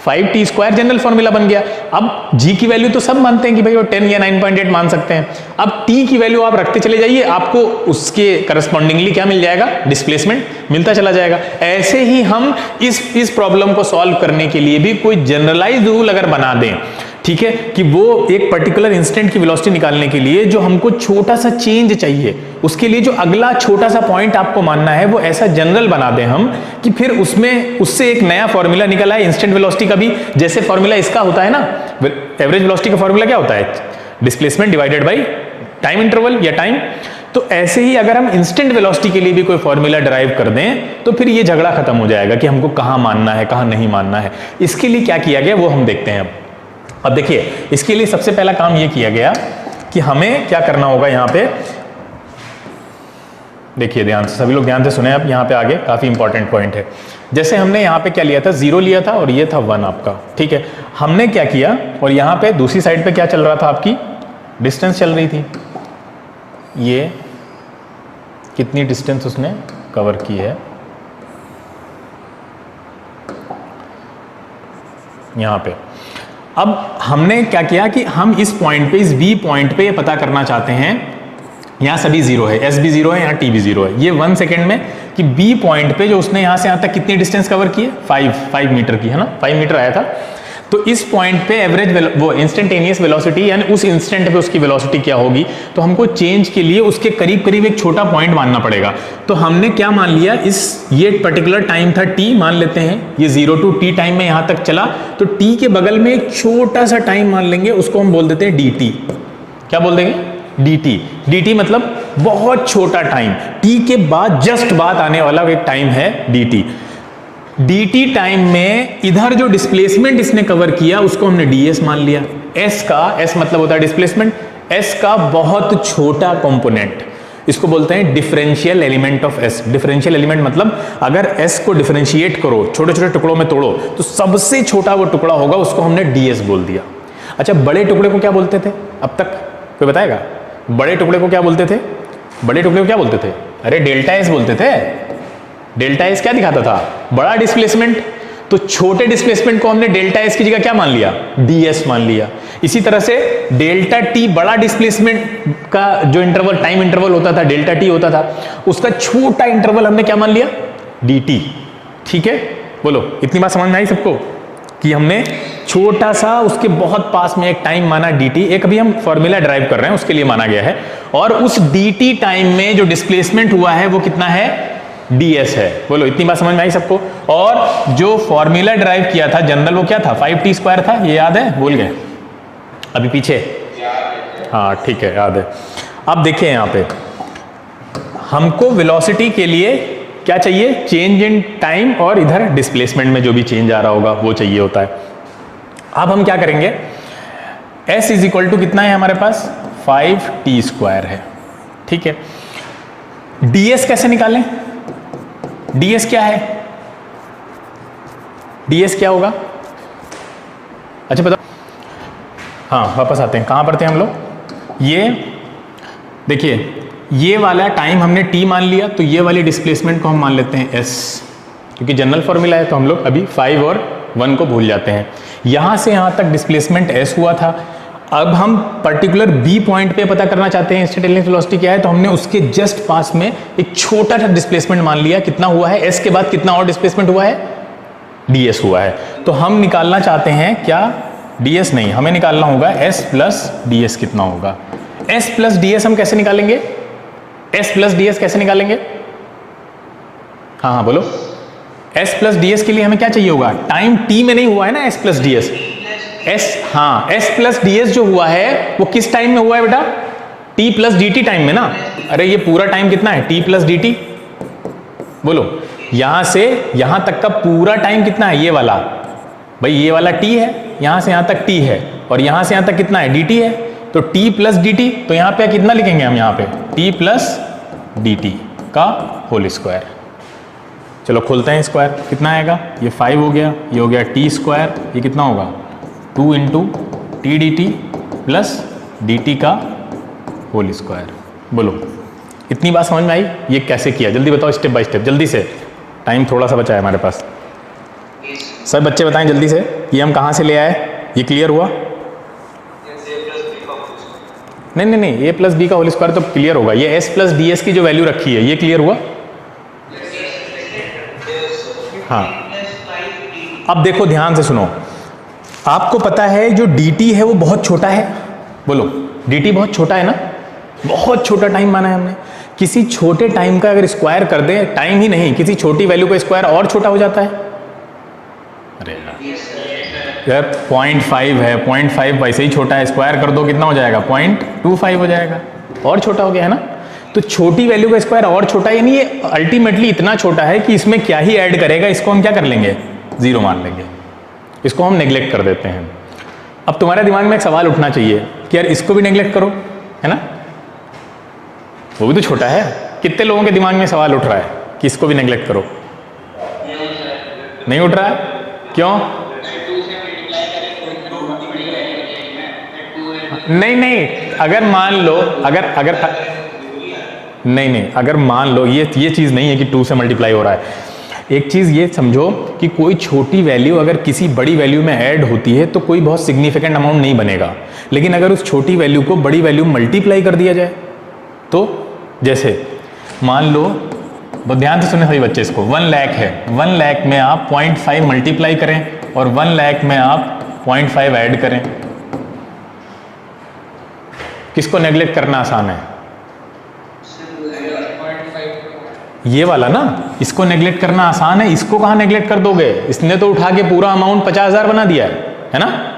5t² जनरल फॉर्मूला बन गया। अब g की वैल्यू तो सब मानते हैं कि भाई वो 10 या 9.8 मान सकते हैं। अब t की वैल्यू आप रखते चले जाइए, आपको उसके करस्पॉन्डिंगली क्या मिल जाएगा, डिस्प्लेसमेंट मिलता चला जाएगा। ऐसे ही हम इस प्रॉब्लम को सॉल्व करने के लिए भी कोई जनरलाइज्ड रूल अगर बना दें, ठीक है, कि वो एक पर्टिकुलर इंस्टेंट की वेलोसिटी निकालने के लिए जो हमको छोटा सा चेंज चाहिए, उसके लिए जो अगला छोटा सा पॉइंट आपको मानना है, वो ऐसा जनरल बना दें हम कि फिर उससे एक नया फॉर्मूला निकला है इंस्टेंट वेलोसिटी का भी। जैसे फॉर्मूला इसका होता है ना, एवरेज वेलोसिटी का फॉर्मूला क्या होता है, displacement divided by time interval या टाइम। तो ऐसे ही अगर हम इंस्टेंट वेलोसिटी के लिए भी कोई फॉर्मूला ड्राइव कर दें तो फिर ये झगड़ा खत्म हो जाएगा कि हमको कहां मानना है कहां नहीं मानना है। इसके लिए क्या किया गया वो हम देखते हैं। अब देखिए, इसके लिए सबसे पहला काम ये किया गया कि हमें क्या करना होगा। यहां पे देखिए, ध्यान से, सभी लोग ध्यान से सुने। अब यहां पे आगे काफी इंपॉर्टेंट पॉइंट है। जैसे हमने यहां पे क्या लिया था, 0 लिया था और ये था 1 आपका, ठीक है। हमने क्या किया, और यहां पे दूसरी साइड पे क्या चल रहा था, आपकी डिस्टेंस चल रही थी। ये कितनी डिस्टेंस उसने कवर की है, यहां पे। अब हमने क्या किया कि हम इस पॉइंट पे, इस बी पॉइंट पे ये पता करना चाहते हैं, यहां सभी 0 है, एस भी 0 है, यहां टी भी 0 है। ये 1 सेकेंड में कि बी पॉइंट पे जो उसने यहां से यहां तक कितनी डिस्टेंस कवर की है, 5 मीटर की, है ना, 5 मीटर आया था। तो इस पॉइंट पे एवरेज वो इंस्टेंटेनियस वेलोसिटी, यानी उस इंस्टेंट पे उसकी वेलोसिटी क्या होगी, तो हमको चेंज के लिए उसके करीब करीब एक छोटा पॉइंट मानना पड़ेगा। तो हमने क्या मान लिया, ये पर्टिकुलर टाइम था t, मान लेते हैं ये 0 to t टाइम में यहां तक चला, तो t के बगल में एक छोटा सा टाइम मान लेंगे, उसको हम बोल देते हैं dt। क्या बोल देंगे, dt मतलब बहुत छोटा टाइम, t के बाद जस्ट बाद आने वाला एक टाइम है dt टाइम में इधर जो डिस्प्लेसमेंट इसने कवर किया उसको हमने ds मान लिया। s मतलब होता है डिस्प्लेसमेंट, s का बहुत छोटा कंपोनेंट, इसको बोलते हैं differential element of s। Differential element मतलब अगर s को डिफरेंशिएट करो, छोटे छोटे टुकड़ों में तोड़ो, तो सबसे छोटा वो टुकड़ा होगा, उसको हमने ds बोल दिया। अच्छा, बड़े टुकड़े को क्या बोलते थे, अब तक कोई बताएगा, बड़े टुकड़े को क्या बोलते थे, बड़े टुकड़े को क्या बोलते थे, अरे डेल्टा s बोलते थे। डेल्टा एस क्या दिखाता था, बड़ा डिस्प्लेसमेंट, तो छोटे डिस्प्लेसमेंट को हमने डेल्टा एस की जगह क्या मान लिया, ds मान लिया। इसी तरह से डेल्टा t, बड़ा डिस्प्लेसमेंट का जो इंटरवल, टाइम इंटरवल होता था, डेल्टा t होता था, उसका छोटा इंटरवल हमने क्या मान लिया, dt। ठीक है, बोलो, इतनी बात समझ में आई सबको कि हमने छोटा सा उसके बहुत पास में एक टाइम माना dt, एक अभी हम फॉर्मूला ड्राइव कर रहे हैं उसके लिए माना गया है, और उस dt टाइम में जो डिस्प्लेसमेंट हुआ है वो कितना है, ds है। बोलो, इतनी बात समझ में आई सबको। और जो फॉर्मूला ड्राइव किया था जनरल, वो क्या था, 5t² था, ये याद है, भूल गए अभी पीछे, हाँ ठीक है, याद है। अब देखिए यहां पे हमको वेलोसिटी के लिए क्या चाहिए, चेंज इन टाइम, और इधर डिस्प्लेसमेंट में जो भी चेंज आ रहा होगा वो चाहिए होता है। अब हम क्या करेंगे, s इज इक्वल टू कितना है हमारे पास, 5t² है, ठीक है। ds कैसे निकालें, ds क्या है, ds क्या होगा, अच्छा बताओ। हाँ, वापस आते हैं, कहां पर थे हम लोग, ये देखिए, ये वाला टाइम हमने t मान लिया, तो ये वाली डिस्प्लेसमेंट को हम मान लेते हैं s, क्योंकि जनरल फॉर्मूला है तो हम लोग अभी 5 और 1 को भूल जाते हैं। यहां से यहां तक डिस्प्लेसमेंट s हुआ था। अब हम पर्टिकुलर b पॉइंट पे पता करना चाहते हैं इंस्टेंटेनियस वेलोसिटी क्या है, तो हमने उसके जस्ट पास में एक छोटा सा डिस्प्लेसमेंट मान लिया, कितना हुआ है, s के बाद कितना और डिस्प्लेसमेंट हुआ है, ds हुआ है। तो हम निकालना चाहते हैं क्या, ds नहीं, हमें निकालना होगा s प्लस ds कितना होगा। s प्लस ds हम कैसे निकालेंगे, s प्लस ds कैसे निकालेंगे, हाँ हाँ बोलो। s प्लस ds के लिए हमें क्या चाहिए होगा, टाइम t में नहीं हुआ है ना s प्लस ds, हाँ, s प्लस ds जो हुआ है वो किस टाइम में हुआ है बेटा, t प्लस dt टाइम में ना। अरे ये पूरा टाइम कितना है, t प्लस dt, बोलो, यहां से यहां तक का पूरा टाइम कितना है, ये वाला, भाई ये वाला t है, यहां से यहां तक t है, और यहां से यहां तक कितना है, dt है, तो t प्लस dt, तो यहां पे कितना लिखेंगे हम, यहां पे t प्लस dt का होल स्क्वायर। चलो खोलते हैं स्क्वायर, कितना आएगा, ये 5 हो गया, ये हो गया t², ये कितना होगा 2 into T D T plus D T का होल स्क्वायर। बोलो इतनी बात समझ में आई? ये कैसे किया जल्दी बताओ, स्टेप बाय स्टेप जल्दी से, टाइम थोड़ा सा बचा है हमारे पास। सब बच्चे बताएं जल्दी से, ये हम कहाँ से ले आए? ये क्लियर हुआ? नहीं नहीं नहीं, ए प्लस बी का होल स्क्वायर तो क्लियर होगा। ये एस प्लस डी एस की जो वैल्यू रखी है ये क्लियर हुआ? हाँ, अब देखो ध्यान से सुनो, आपको पता है जो dt है वो बहुत छोटा है। बोलो dt बहुत छोटा है ना, बहुत छोटा टाइम माना है हमने। किसी छोटे टाइम का अगर स्क्वायर कर दें, टाइम ही नहीं किसी छोटी वैल्यू का स्क्वायर और छोटा हो जाता है। अरे यार 0.5 है, 0.5 वैसे ही छोटा है, स्क्वायर कर दो कितना हो जाएगा? 0.25 हो जाएगा, और छोटा हो गया है ना। तो छोटी वैल्यू का स्क्वायर और छोटा, यानी ये अल्टीमेटली इतना छोटा है कि इसमें क्या ही ऐड करेगा, इसको हम क्या कर लेंगे? 0 मान लेंगे, इसको हम नेग्लेक्ट कर देते हैं। अब तुम्हारे दिमाग में एक सवाल उठना चाहिए कि यार इसको भी नेग्लेक्ट करो, है ना, वो भी तो छोटा है। कितने लोगों के दिमाग में सवाल उठ रहा है कि इसको भी नेग्लेक्ट करो? नहीं उठ रहा है, क्यों? नहीं नहीं, अगर मान लो, अगर अगर नहीं, अगर मान लो ये चीज़ नहीं है कि 2 से मल्टीप्लाई हो रहा है। एक चीज़ ये समझो कि कोई छोटी वैल्यू अगर किसी बड़ी वैल्यू में ऐड होती है तो कोई बहुत सिग्निफिकेंट अमाउंट नहीं बनेगा, लेकिन अगर उस छोटी वैल्यू को बड़ी वैल्यू मल्टीप्लाई कर दिया जाए तो, जैसे मान लो, बहुत ध्यान से सुने सभी बच्चे इसको, 1 लाख है, 1 लाख में आप 0.5 मल्टीप्लाई करें और 1 लाख में आप 0.5 ऐड करें, किसको नेग्लेक्ट करना आसान है? ये वाला ना, इसको नेग्लेक्ट करना आसान है। इसको कहाँ नेग्लेक्ट कर दोगे? इसने तो उठा के पूरा अमाउंट 50,000 बना दिया है ना,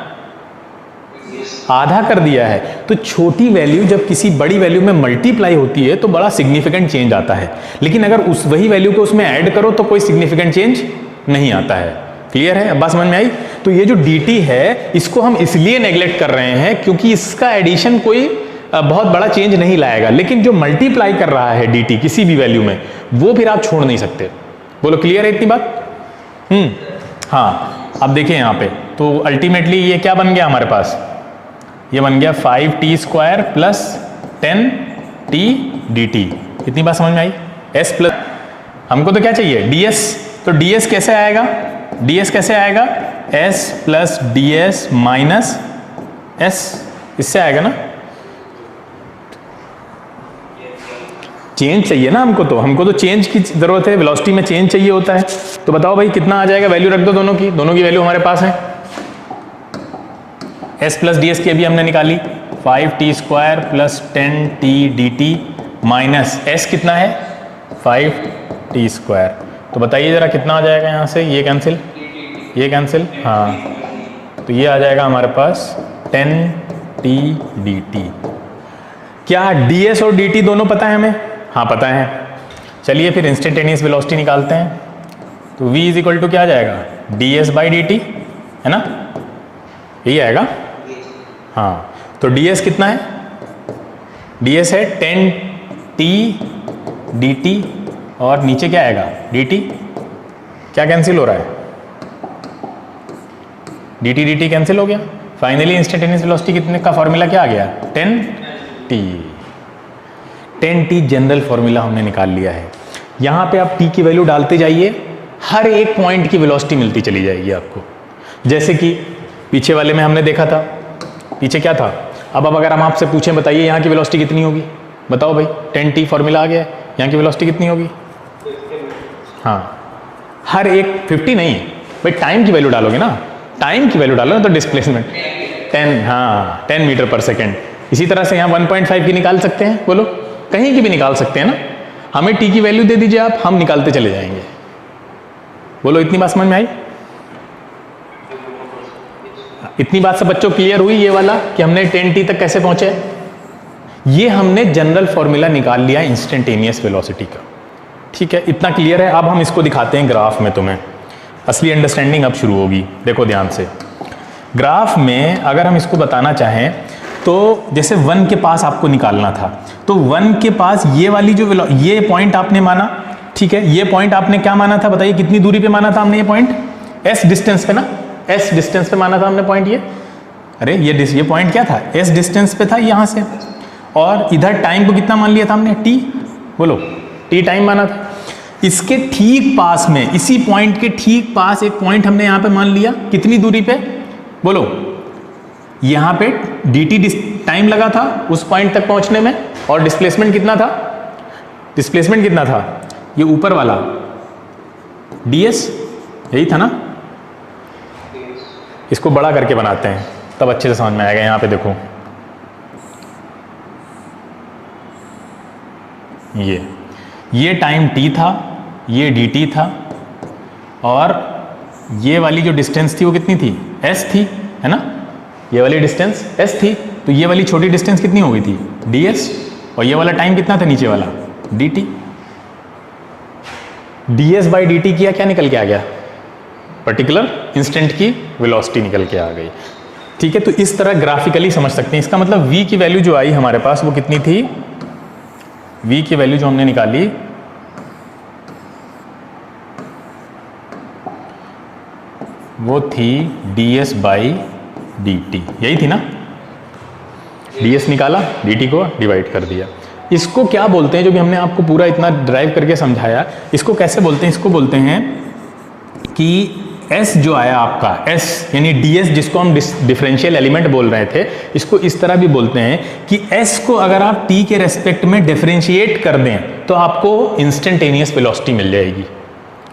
आधा कर दिया है। तो छोटी वैल्यू जब किसी बड़ी वैल्यू में मल्टीप्लाई होती है तो बड़ा सिग्निफिकेंट चेंज आता है, लेकिन अगर उस वही वैल्यू को उसमें ऐड करो तो कोई सिग्निफिकेंट चेंज नहीं आता है। क्लियर है? अब बात समझ में आई? तो ये जो dt है इसको हम इसलिए नेग्लेक्ट कर रहे हैं क्योंकि इसका एडिशन कोई बहुत बड़ा चेंज नहीं लाएगा, लेकिन जो मल्टीप्लाई कर रहा है dt किसी भी वैल्यू में, वो फिर आप छोड़ नहीं सकते। बोलो क्लियर है इतनी बात? हाँ, अब देखिए यहाँ पे तो अल्टीमेटली ये क्या बन गया हमारे पास? ये बन गया 5t² प्लस 10t dt। इतनी बात समझ में आई? s प्लस, हमको तो क्या चाहिए? ds। तो ds कैसे आएगा? ds कैसे आएगा? s plus ds minus s, इससे आएगा ना। चेंज चाहिए ना हमको तो चेंज की जरूरत है, वेलोसिटी में चेंज चाहिए होता है। तो बताओ भाई कितना आ जाएगा? वैल्यू रख दो दोनों की वैल्यू हमारे पास है। s प्लस डी एस की अभी हमने निकाली, 5t² plus 10t dt minus s कितना है? 5t²। तो बताइए जरा कितना आ जाएगा यहाँ से? ये कैंसिल, हाँ, तो ये आ जाएगा हमारे पास 10t dt। क्या ds और dt दोनों पता है हमें? हाँ पता है। चलिए फिर इंस्टेंटेनियस वेलोसिटी निकालते हैं। तो v इज इक्वल टू क्या आ जाएगा? ds बाई dt, है ना, यही आएगा। हाँ, तो ds कितना है? ds है 10t dt और नीचे क्या आएगा? dt। क्या कैंसिल हो रहा है? dt कैंसिल हो गया। फाइनली इंस्टेंटेनियस वेलोसिटी कितने का फॉर्मूला क्या आ गया? 10t जनरल फॉर्मूला हमने निकाल लिया है। यहाँ पे आप t की वैल्यू डालते जाइए, हर एक पॉइंट की वेलोसिटी मिलती चली जाएगी आपको। जैसे कि पीछे वाले में हमने देखा था, पीछे क्या था? अब अगर हम आपसे पूछें बताइए यहाँ की वेलोसिटी कितनी होगी? बताओ भाई, 10t फॉर्मूला आ गया है, यहाँ की वेलोसिटी कितनी होगी? हाँ, हर एक 50 नहीं भाई, टाइम की वैल्यू डालोगे ना, टाइम की वैल्यू डालो ना, तो डिस्प्लेसमेंट 10, हाँ 10 मीटर पर सेकेंड। इसी तरह से यहाँ 1.5 की निकाल सकते हैं, बोलो कहीं की भी निकाल सकते हैं ना। हमें t की वैल्यू दे दीजिए आप, हम निकालते चले जाएंगे। बोलो इतनी बात समझ में आई? इतनी बात सब बच्चों क्लियर हुई ये वाला कि हमने 10t तक कैसे पहुंचे? ये हमने जनरल फॉर्मूला निकाल लिया इंस्टेंटेनियस वेलोसिटी का। ठीक है, इतना क्लियर है। अब हम इसको दिखाते हैं ग्राफ में, तुम्हें असली अंडरस्टैंडिंग अब शुरू होगी। देखो ध्यान से, ग्राफ में अगर हम इसको बताना चाहें तो जैसे 1 के पास आपको निकालना था, तो 1 के पास ये वाली जो ये पॉइंट आपने माना, ठीक है, ये पॉइंट आपने क्या माना था? बताइए कितनी दूरी पे माना था हमने ये पॉइंट? s डिस्टेंस पे ना, s डिस्टेंस पे माना था हमने पॉइंट ये। अरे ये पॉइंट क्या था, एस डिस्टेंस पे था यहाँ से, और इधर टाइम को कितना मान लिया था हमने, टी, बोलो टी टाइम माना था। इसके ठीक पास में, इसी पॉइंट के ठीक पास एक पॉइंट हमने यहाँ पे मान लिया, कितनी दूरी पे, बोलो, यहाँ पे dt टाइम लगा था उस पॉइंट तक पहुँचने में, और डिस्प्लेसमेंट कितना था, डिस्प्लेसमेंट कितना था, ये ऊपर वाला ds, यही था ना। इसको बड़ा करके बनाते हैं तब अच्छे से समझ में आएगा। यहाँ पे देखो, ये टाइम t था, ये dt था, और ये वाली जो डिस्टेंस थी वो कितनी थी, s थी, है ना, ये वाली डिस्टेंस s थी, तो ये वाली छोटी डिस्टेंस कितनी हो गई थी, ds, और ये वाला टाइम कितना था नीचे वाला, dt। ds बाई dt किया, क्या निकल के आ गया, पर्टिकुलर इंस्टेंट की वेलोसिटी निकल के आ गई। ठीक है, तो इस तरह ग्राफिकली समझ सकते हैं। इसका मतलब v की वैल्यू जो आई हमारे पास वो कितनी थी, v की वैल्यू जो हमने निकाली वो थी ds बाई dt, यही थी ना, ds निकाला, dt को डिवाइड कर दिया। इसको क्या बोलते हैं, जो भी हमने आपको पूरा इतना ड्राइव करके समझाया, इसको कैसे बोलते हैं, इसको बोलते हैं कि s जो आया आपका, s यानी ds जिसको हम डिफरेंशियल एलिमेंट बोल रहे थे, इसको इस तरह भी बोलते हैं कि s को अगर आप t के रेस्पेक्ट में डिफरेंशिएट कर दें तो आपको इंस्टेंटेनियस वेलोसिटी मिल जाएगी।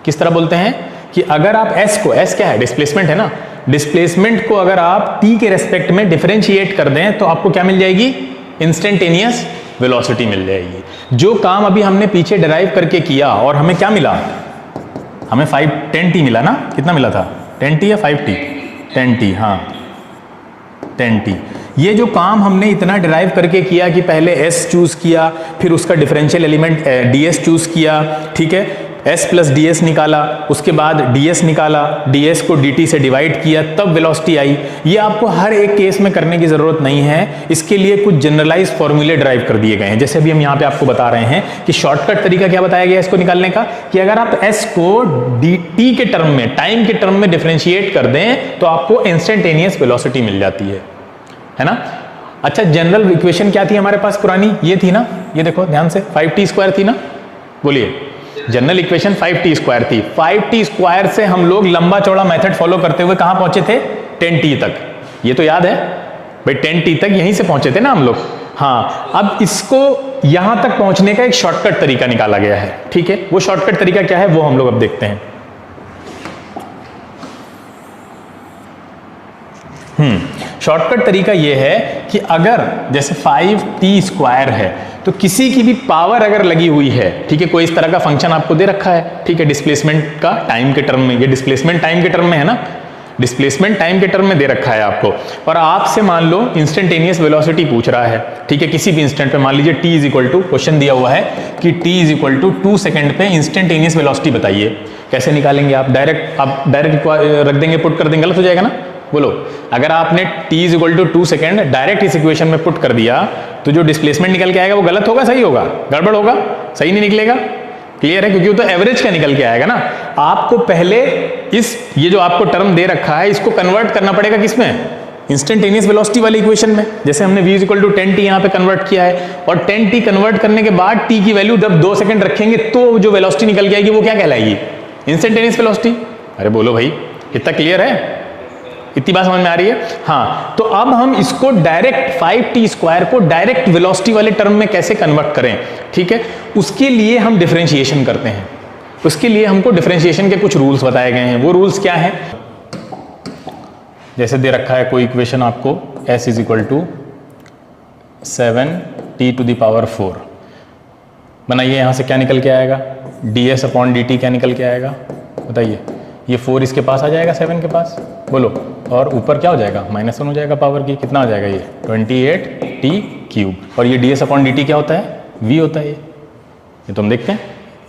किस तरह बोलते हैं कि अगर आप s को, s क्या है, डिस्प्लेसमेंट है ना, डिस्प्लेसमेंट को अगर आप t के रेस्पेक्ट में डिफरेंशिएट कर दें तो आपको क्या मिल जाएगी, इंस्टेंटेनियस वेलोसिटी मिल जाएगी। जो काम अभी हमने पीछे डिराइव करके किया और हमें क्या मिला, हमें 10t मिला ना, कितना मिला था, 10t या 5t, 10t, हाँ 10t। ये जो काम हमने इतना डिराइव करके किया कि पहले s चूज किया, फिर उसका डिफरेंशियल एलिमेंट ds चूज किया, ठीक है, s प्लस ds निकाला, उसके बाद ds निकाला, ds को dt से डिवाइड किया, तब वेलोसिटी आई। ये आपको हर एक केस में करने की जरूरत नहीं है, इसके लिए कुछ जनरलाइज फॉर्मूले ड्राइव कर दिए गए हैं। जैसे अभी हम यहाँ पे आपको बता रहे हैं कि शॉर्टकट तरीका क्या बताया गया इसको निकालने का, कि अगर आप s को t के टर्म में, टाइम के टर्म में डिफरेंशिएट कर दें तो आपको इंस्टेंटेनियस वेलोसिटी मिल जाती है ना। अच्छा, जनरल इक्वेशन क्या थी हमारे पास पुरानी, ये थी ना, ये देखो ध्यान से, 5t स्क्वायर थी ना, बोलिए, जनरल इक्वेशन 5t स्क्वायर थी। 5t स्क्वायर से हम लोग लंबा चौड़ा मेथड फॉलो करते हुए कहां पहुंचे थे, 10t तक, ये तो याद है भाई, 10t तक यहीं से पहुंचे थे ना हम लोग। हाँ, अब इसको यहां तक पहुंचने का एक शॉर्टकट तरीका निकाला गया है, ठीक है, वो शॉर्टकट तरीका क्या है वो हम लोग अब देखते हैं। शॉर्टकट तरीका ये है कि अगर जैसे 5t स्क्वायर है तो किसी की भी पावर अगर लगी हुई है, ठीक है, कोई इस तरह का फंक्शन आपको दे रखा है, ठीक है, डिस्प्लेसमेंट का टाइम के टर्म में, ये डिस्प्लेसमेंट टाइम के टर्म में है ना, डिस्प्लेसमेंट टाइम के टर्म में दे रखा है आपको, और आपसे मान लो इंस्टेंटेनियस वेलोसिटी पूछ रहा है, ठीक है, किसी भी इंस्टेंट पे, मान लीजिए t is equal to, question दिया हुआ है कि t is equal to 2 second पे इंस्टेंटेनियस वेलोसिटी बताइए। कैसे निकालेंगे आप, डायरेक्ट रख देंगे, पुट कर देंगे, गलत हो जाएगा ना, बोलो। अगर आपने t is equal to 2 second direct इस इक्वेशन में पुट कर दिया तो जो डिस्प्लेसमेंट निकल के आएगा वो गलत होगा, सही होगा, गड़बड़ होगा, सही नहीं निकलेगा, क्लियर है, क्योंकि वो तो एवरेज का निकल के आएगा ना। आपको पहले ये जो आपको टर्म दे रखा है इसको कन्वर्ट करना पड़ेगा किसमें, इंस्टेंटेनियस वेलोसिटी वाली इक्वेशन में। जैसे हमने v is equal to 10t यहाँ पे कन्वर्ट किया है, और 10t कन्वर्ट करने के बाद t की वैल्यू जब 2 सेकंड रखेंगे तो जो वेलोसिटी निकल के आएगी वो क्या कहलाएगी, इंस्टेंटेनियस वेलोसिटी। अरे बोलो भाई, कितना क्लियर है, इतनी बात समझ में आ रही है। हाँ, तो अब हम इसको डायरेक्ट 5t स्क्वायर को डायरेक्ट वेलोसिटी वाले टर्म में कैसे कन्वर्ट करें, ठीक है, उसके लिए हम डिफरेंशिएशन करते हैं। उसके लिए हमको डिफरेंशिएशन के कुछ रूल्स बताए गए हैं। वो रूल्स क्या हैं, जैसे दे रखा है कोई इक्वेशन आपको, s is equal to 7t to the power 4 बनाइए, यहां से क्या निकल के आएगा, ds अपॉन dt क्या निकल के आएगा बताइए। ये 4 इसके पास आ जाएगा 7 के पास, बोलो, और ऊपर क्या हो जाएगा, -1 हो जाएगा पावर की, कितना हो जाएगा ये 28t क्यूब, और ये ds अपॉन dt क्या होता है, v होता है। ये तो हम देखते हैं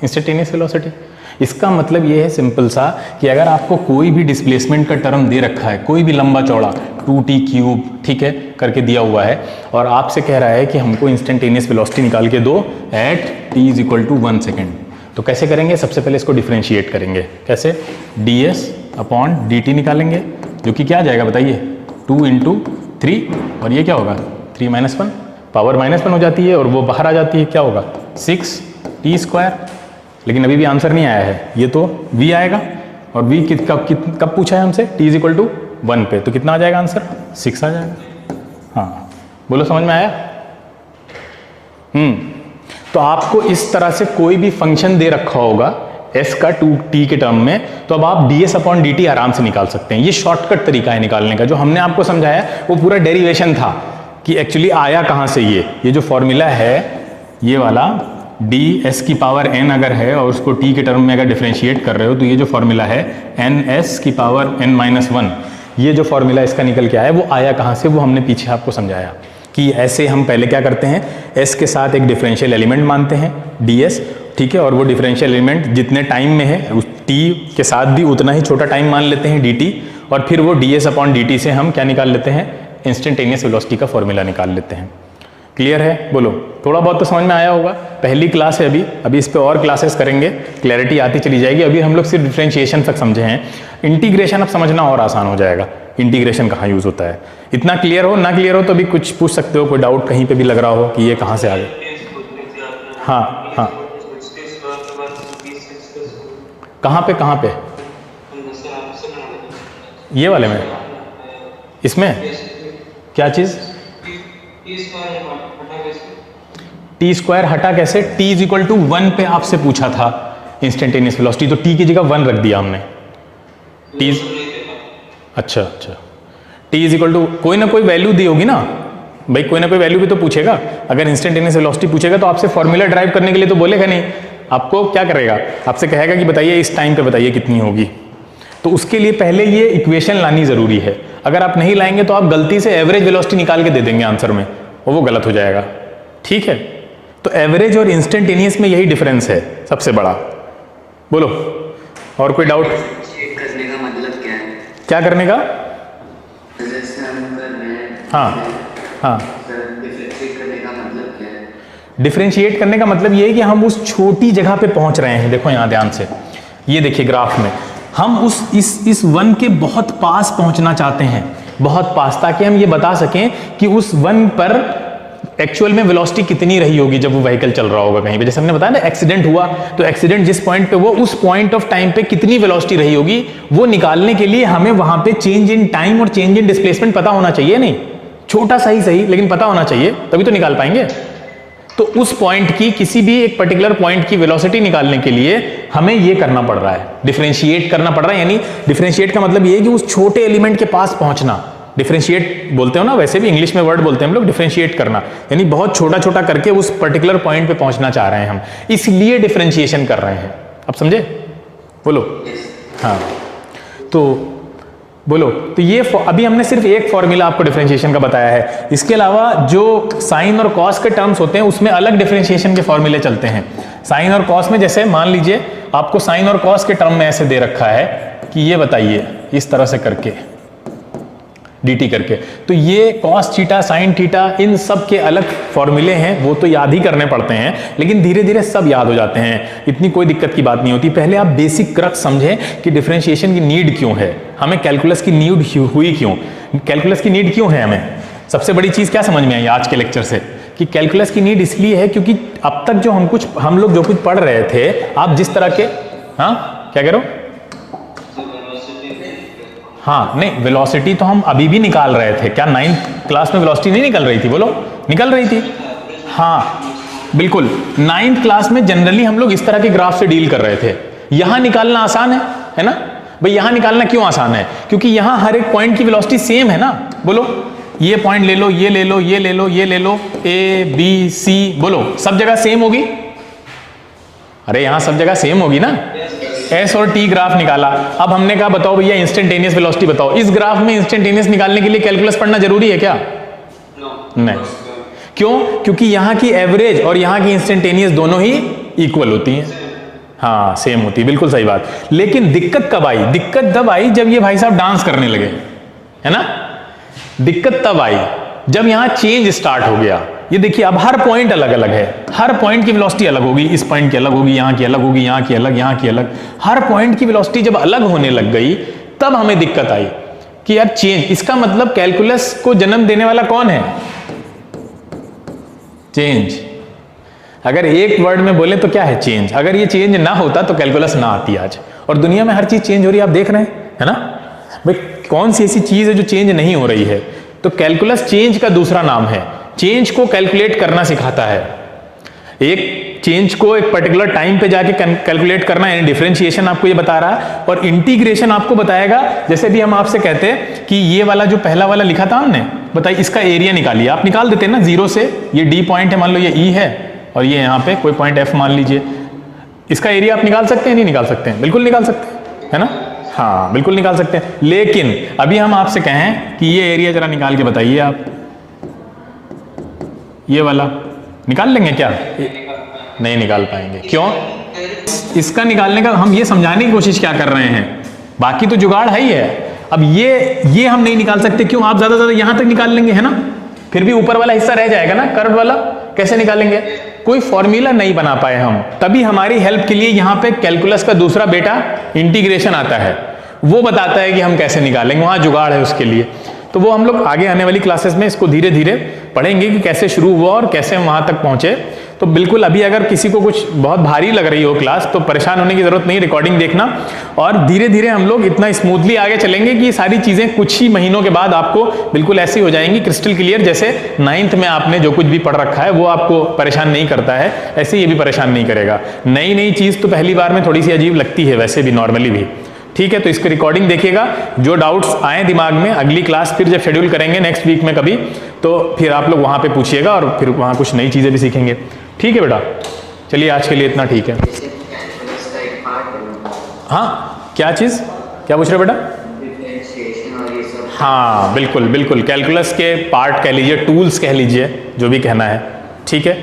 इंस्टेंटेनियस वेलोसिटी। इसका मतलब ये है सिंपल सा कि अगर आपको कोई भी डिस्प्लेसमेंट का टर्म दे रखा है, कोई भी लंबा चौड़ा 2t क्यूब, ठीक है, करके दिया हुआ है, और आपसे कह रहा है कि हमको इंस्टेंटेनियस वेलोसिटी निकाल के दो at t is equal to 1 second, तो कैसे करेंगे, सबसे पहले इसको डिफरेंशिएट करेंगे। कैसे, ds अपॉन dt निकालेंगे, जो कि क्या आ जाएगा बताइए, 2 इंटू 3 और ये क्या होगा 3 माइनस 1, पावर -1 हो जाती है और वो बाहर आ जाती है, क्या होगा 6 t स्क्वायर। लेकिन अभी भी आंसर नहीं आया है, ये तो v आएगा और v कब पूछा है हमसे, t इक्वल टू 1 पे, तो कितना आ जाएगा आंसर 6 आ जाएगा। हाँ बोलो समझ में आया। तो आपको इस तरह से कोई भी फंक्शन दे रखा होगा s का 2t के टर्म में, तो अब आप ds अपॉन dt आराम से निकाल सकते हैं। ये शॉर्टकट तरीका है निकालने का। जो हमने आपको समझाया वो पूरा डेरिवेशन था कि एक्चुअली आया कहाँ से। ये जो फॉर्मूला है ये वाला ds की पावर n अगर है और उसको t के टर्म में अगर डिफरेंशिएट कर रहे हो, तो ये जो फॉर्मूला है ns की पावर n-1, ये जो फॉर्मूला इसका निकल के आया वो आया कहाँ से, वो हमने पीछे आपको समझाया कि ऐसे हम पहले क्या करते हैं, s के साथ एक डिफरेंशियल एलिमेंट मानते हैं ds, ठीक है, और वो डिफरेंशियल एलिमेंट जितने टाइम में है उस t के साथ भी उतना ही छोटा टाइम मान लेते हैं dt, और फिर वो ds अपॉन dt से हम क्या निकाल लेते हैं, इंस्टेंटेनियस वेलोसिटी का फॉर्मूला निकाल लेते हैं। क्लियर है, बोलो। थोड़ा बहुत तो समझ में आया होगा, पहली क्लास है अभी इस पे और क्लासेस करेंगे, क्लैरिटी आती चली जाएगी। अभी हम लोग सिर्फ डिफरेंशिएशन तक समझे हैं, इंटीग्रेशन अब समझना और आसान हो जाएगा, इंटीग्रेशन कहाँ यूज होता है। इतना क्लियर हो ना क्लियर हो तो अभी कुछ पूछ सकते हो, कोई डाउट कहीं पे भी लग रहा हो कि ये कहाँ से आ गए। हाँ हाँ, कहाँ पे ये वाले में, इसमें क्या चीज, टी स्क्वायर हटा कैसे, t इज इक्वल टू 1 पे आपसे पूछा था इंस्टेंटेनियस वेलोसिटी, तो t की जगह 1 रख दिया हमने। t अच्छा t इज इक्वल टू कोई ना कोई वैल्यू दी होगी ना भाई, कोई ना कोई वैल्यू भी तो पूछेगा। अगर इंस्टेंटेनियस वेलोसिटी पूछेगा तो आपसे फॉर्मूला ड्राइव करने के लिए तो बोलेगा नहीं, आपको क्या करेगा, आपसे कहेगा कि बताइए इस टाइम पे बताइए कितनी होगी। तो उसके लिए पहले ये इक्वेशन लानी जरूरी है। अगर आप नहीं लाएंगे तो आप गलती से एवरेज वेलोसिटी निकाल के दे देंगे आंसर में और वो गलत हो जाएगा, ठीक है। तो एवरेज और इंस्टेंटेनियस में यही डिफरेंस है सबसे बड़ा। बोलो और कोई डाउट। करने का मतलब क्या है, क्या करने का, जैसे हम कर रहे हैं, हाँ डिफरेंशिएट करने का मतलब क्या है। डिफरेंशिएट करने का मतलब ये है कि हम उस छोटी जगह पे पहुंच रहे हैं। देखो यहाँ ध्यान से, ये देखिए ग्राफ में हम इस 1 के बहुत पास पहुंचना चाहते हैं, बहुत पास, ताकि हम ये बता सकें कि उस 1 पर एक्चुअल में वेलोसिटी कितनी रही होगी जब वो व्हीकल चल रहा होगा कहीं पे। जैसे हमने बताया ना एक्सीडेंट हुआ, तो एक्सीडेंट जिस पॉइंट पे वो उस पॉइंट ऑफ टाइम पे कितनी वेलोसिटी रही होगी, वो निकालने के लिए हमें वहां पे चेंज इन टाइम और चेंज इन डिस्प्लेसमेंट पता होना चाहिए। नहीं छोटा सा ही सही लेकिन पता होना चाहिए, तभी तो निकाल पाएंगे। तो उस पॉइंट की, किसी भी एक पर्टिकुलर पॉइंट की वेलोसिटी निकालने के लिए हमें ये करना पड़ रहा है, डिफरेंशिएट करना पड़ रहा है। यानी डिफरेंशिएट का मतलब ये है कि उस छोटे एलिमेंट के पास पहुंचना। डिफरेंशिएट बोलते हो ना, वैसे भी इंग्लिश में वर्ड बोलते हैं हम लोग डिफरेंशिएट करना, यानी बहुत छोटा छोटा करके उस पर्टिकुलर पॉइंट पे पहुंचना चाह रहे हैं हम, इसलिए डिफरेंशिएशन कर रहे हैं। अब समझे, बोलो। हाँ तो बोलो, तो ये अभी हमने सिर्फ एक फॉर्मूला आपको डिफरेंशिएशन का बताया है। इसके अलावा जो साइन और कॉस के टर्म्स होते हैं उसमें अलग डिफरेंशिएशन के फॉर्मूले चलते हैं। साइन और कॉस में जैसे मान लीजिए आपको साइन और कॉस के टर्म में ऐसे दे रखा है कि ये बताइए इस तरह से करके dt करके, तो ये cos theta sine theta in सब के अलग फॉर्मूले हैं, वो तो याद ही करने पड़ते हैं, लेकिन धीरे धीरे सब याद हो जाते हैं, इतनी कोई दिक्कत की बात नहीं होती। पहले आप बेसिक क्रक्स समझें कि डिफरेंशिएशन की नीड क्यों है, हमें कैलकुलस की नीड हुई क्यों, कैलकुलस की नीड क्यों है हमें। सबसे बड़ी चीज क्या समझ में आई आज के लेक्चर से कि कैलकुलस की नीड इसलिए है क्योंकि अब तक जो हम लोग जो कुछ पढ़ रहे थे, आप जिस तरह के, हाँ क्या कह रहे हो, हाँ नहीं वेलोसिटी तो हम अभी भी निकाल रहे थे। क्या 9th क्लास में वेलोसिटी नहीं निकल रही थी, बोलो निकल रही थी। हाँ बिल्कुल, 9th क्लास में जनरली हम लोग इस तरह के ग्राफ से डील कर रहे थे। यहां निकालना आसान है ना भाई। यहां निकालना क्यों आसान है, क्योंकि यहां हर एक पॉइंट की वेलोसिटी सेम है ना। बोलो ये पॉइंट ले लो, ये ले लो, ये ले लो, ये ले लो, A B C, बोलो सब जगह सेम होगी। अरे यहां सब जगह सेम होगी ना। S और T ग्राफ निकाला, अब हमने कहा बताओ भैया इंस्टेंटेनियस वेलोसिटी बताओ। इस ग्राफ में इंस्टेंटेनियस निकालने के लिए कैलकुलस पढ़ना जरूरी है क्या? नहीं। क्यों? क्योंकि यहां की एवरेज और यहां की इंस्टेंटेनियस दोनों ही इक्वल होती हैं। हाँ सेम होती है, बिल्कुल सही बात। लेकिन दिक्कत कब आई? दिक्कत तब आई जब ये भाई साहब डांस करने लगे, है ना। दिक्कत तब आई जब यहां चेंज स्टार्ट हो गया। ये देखिए अब हर पॉइंट अलग अलग है, हर पॉइंट की वेलोसिटी अलग होगी, इस पॉइंट की अलग होगी, यहाँ की अलग होगी, यहाँ की अलग, यहाँ की अलग। हर पॉइंट की वेलोसिटी जब अलग होने लग गई तब हमें दिक्कत आई। कि यार चेंज, इसका मतलब कैलकुलस को जन्म देने वाला कौन है? चेंज। अगर एक वर्ड में बोले तो क्या है? चेंज। अगर ये चेंज ना होता तो कैलकुलस ना आती आज। और दुनिया में हर चीज चेंज हो रही है, आप देख रहे हैं, है ना भाई? कौन सी ऐसी चीज है जो चेंज नहीं हो रही है? तो कैलकुलस चेंज का दूसरा नाम है। चेंज को कैलकुलेट करना सिखाता है। एक चेंज को एक पर्टिकुलर टाइम पे जाके कैलकुलेट करना, यानी डिफरेंशिएशन आपको ये बता रहा है, और इंटीग्रेशन आपको बताएगा। जैसे भी हम आपसे कहते हैं कि ये वाला जो पहला वाला लिखा था हमने, बताइए इसका एरिया निकालिए। आप निकाल देते हैं ना, जीरो से, ये डी पॉइंट है, मान लो ये ई है, और ये यहाँ पे कोई पॉइंट एफ मान लीजिए। इसका एरिया आप निकाल सकते हैं? नहीं निकाल सकते हैं? बिल्कुल निकाल सकते हैं, है ना? हाँ बिल्कुल निकाल सकते हैं। लेकिन अभी हम आपसे कहें कि ये एरिया जरा निकाल के बताइए आप, ये वाला निकाल लेंगे क्या? नहीं निकाल पाएंगे। क्यों? इसका निकालने का हम ये समझाने की कोशिश क्या कर रहे हैं, बाकी तो जुगाड़ है ही है। अब ये हम नहीं निकाल सकते, क्यों? आप ज्यादा से ज्यादा यहां तक निकाल लेंगे, है ना? फिर भी ऊपर वाला हिस्सा रह जाएगा ना, कर्व वाला। कैसे निकालेंगे? कोई फॉर्मूला नहीं बना पाए हम। तभी हमारी हेल्प के लिए यहां पे कैलकुलस का दूसरा बेटा इंटीग्रेशन आता है, वो बताता है कि हम कैसे निकालेंगे, वहां जुगाड़ है उसके लिए। तो वो हम लोग आगे आने वाली क्लासेस में इसको धीरे धीरे पढ़ेंगे कि कैसे शुरू हुआ और कैसे हम वहां तक पहुंचे। तो बिल्कुल अभी अगर किसी को कुछ बहुत भारी लग रही हो क्लास, तो परेशान होने की जरूरत नहीं, रिकॉर्डिंग देखना, और धीरे धीरे हम लोग इतना स्मूथली आगे चलेंगे कि ये सारी चीजें कुछ ही महीनों के बाद आपको बिल्कुल ऐसी हो जाएंगी, क्रिस्टल क्लियर। जैसे 9th में आपने जो कुछ भी पढ़ रखा है वो आपको परेशान नहीं करता है, ऐसे ये भी परेशान नहीं करेगा। नई नई चीज तो पहली बार में थोड़ी सी अजीब लगती है वैसे भी, नॉर्मली भी। ठीक है, तो इसकी रिकॉर्डिंग देखिएगा। जो डाउट्स आए दिमाग में, अगली क्लास फिर जब शेड्यूल करेंगे नेक्स्ट वीक में कभी, तो फिर आप लोग वहां पे पूछिएगा और फिर वहां कुछ नई चीजें भी सीखेंगे। ठीक है बेटा, चलिए आज के लिए इतना ठीक है। जैसे कैलकुलस का एक पार्ट है, हाँ क्या चीज, क्या पूछ रहे हो बेटा? डिफरेंशिएशन और ये सब। हाँ बिल्कुल बिल्कुल, कैलकुलस के पार्ट कह लीजिए, टूल्स कह लीजिए, जो भी कहना है। ठीक है।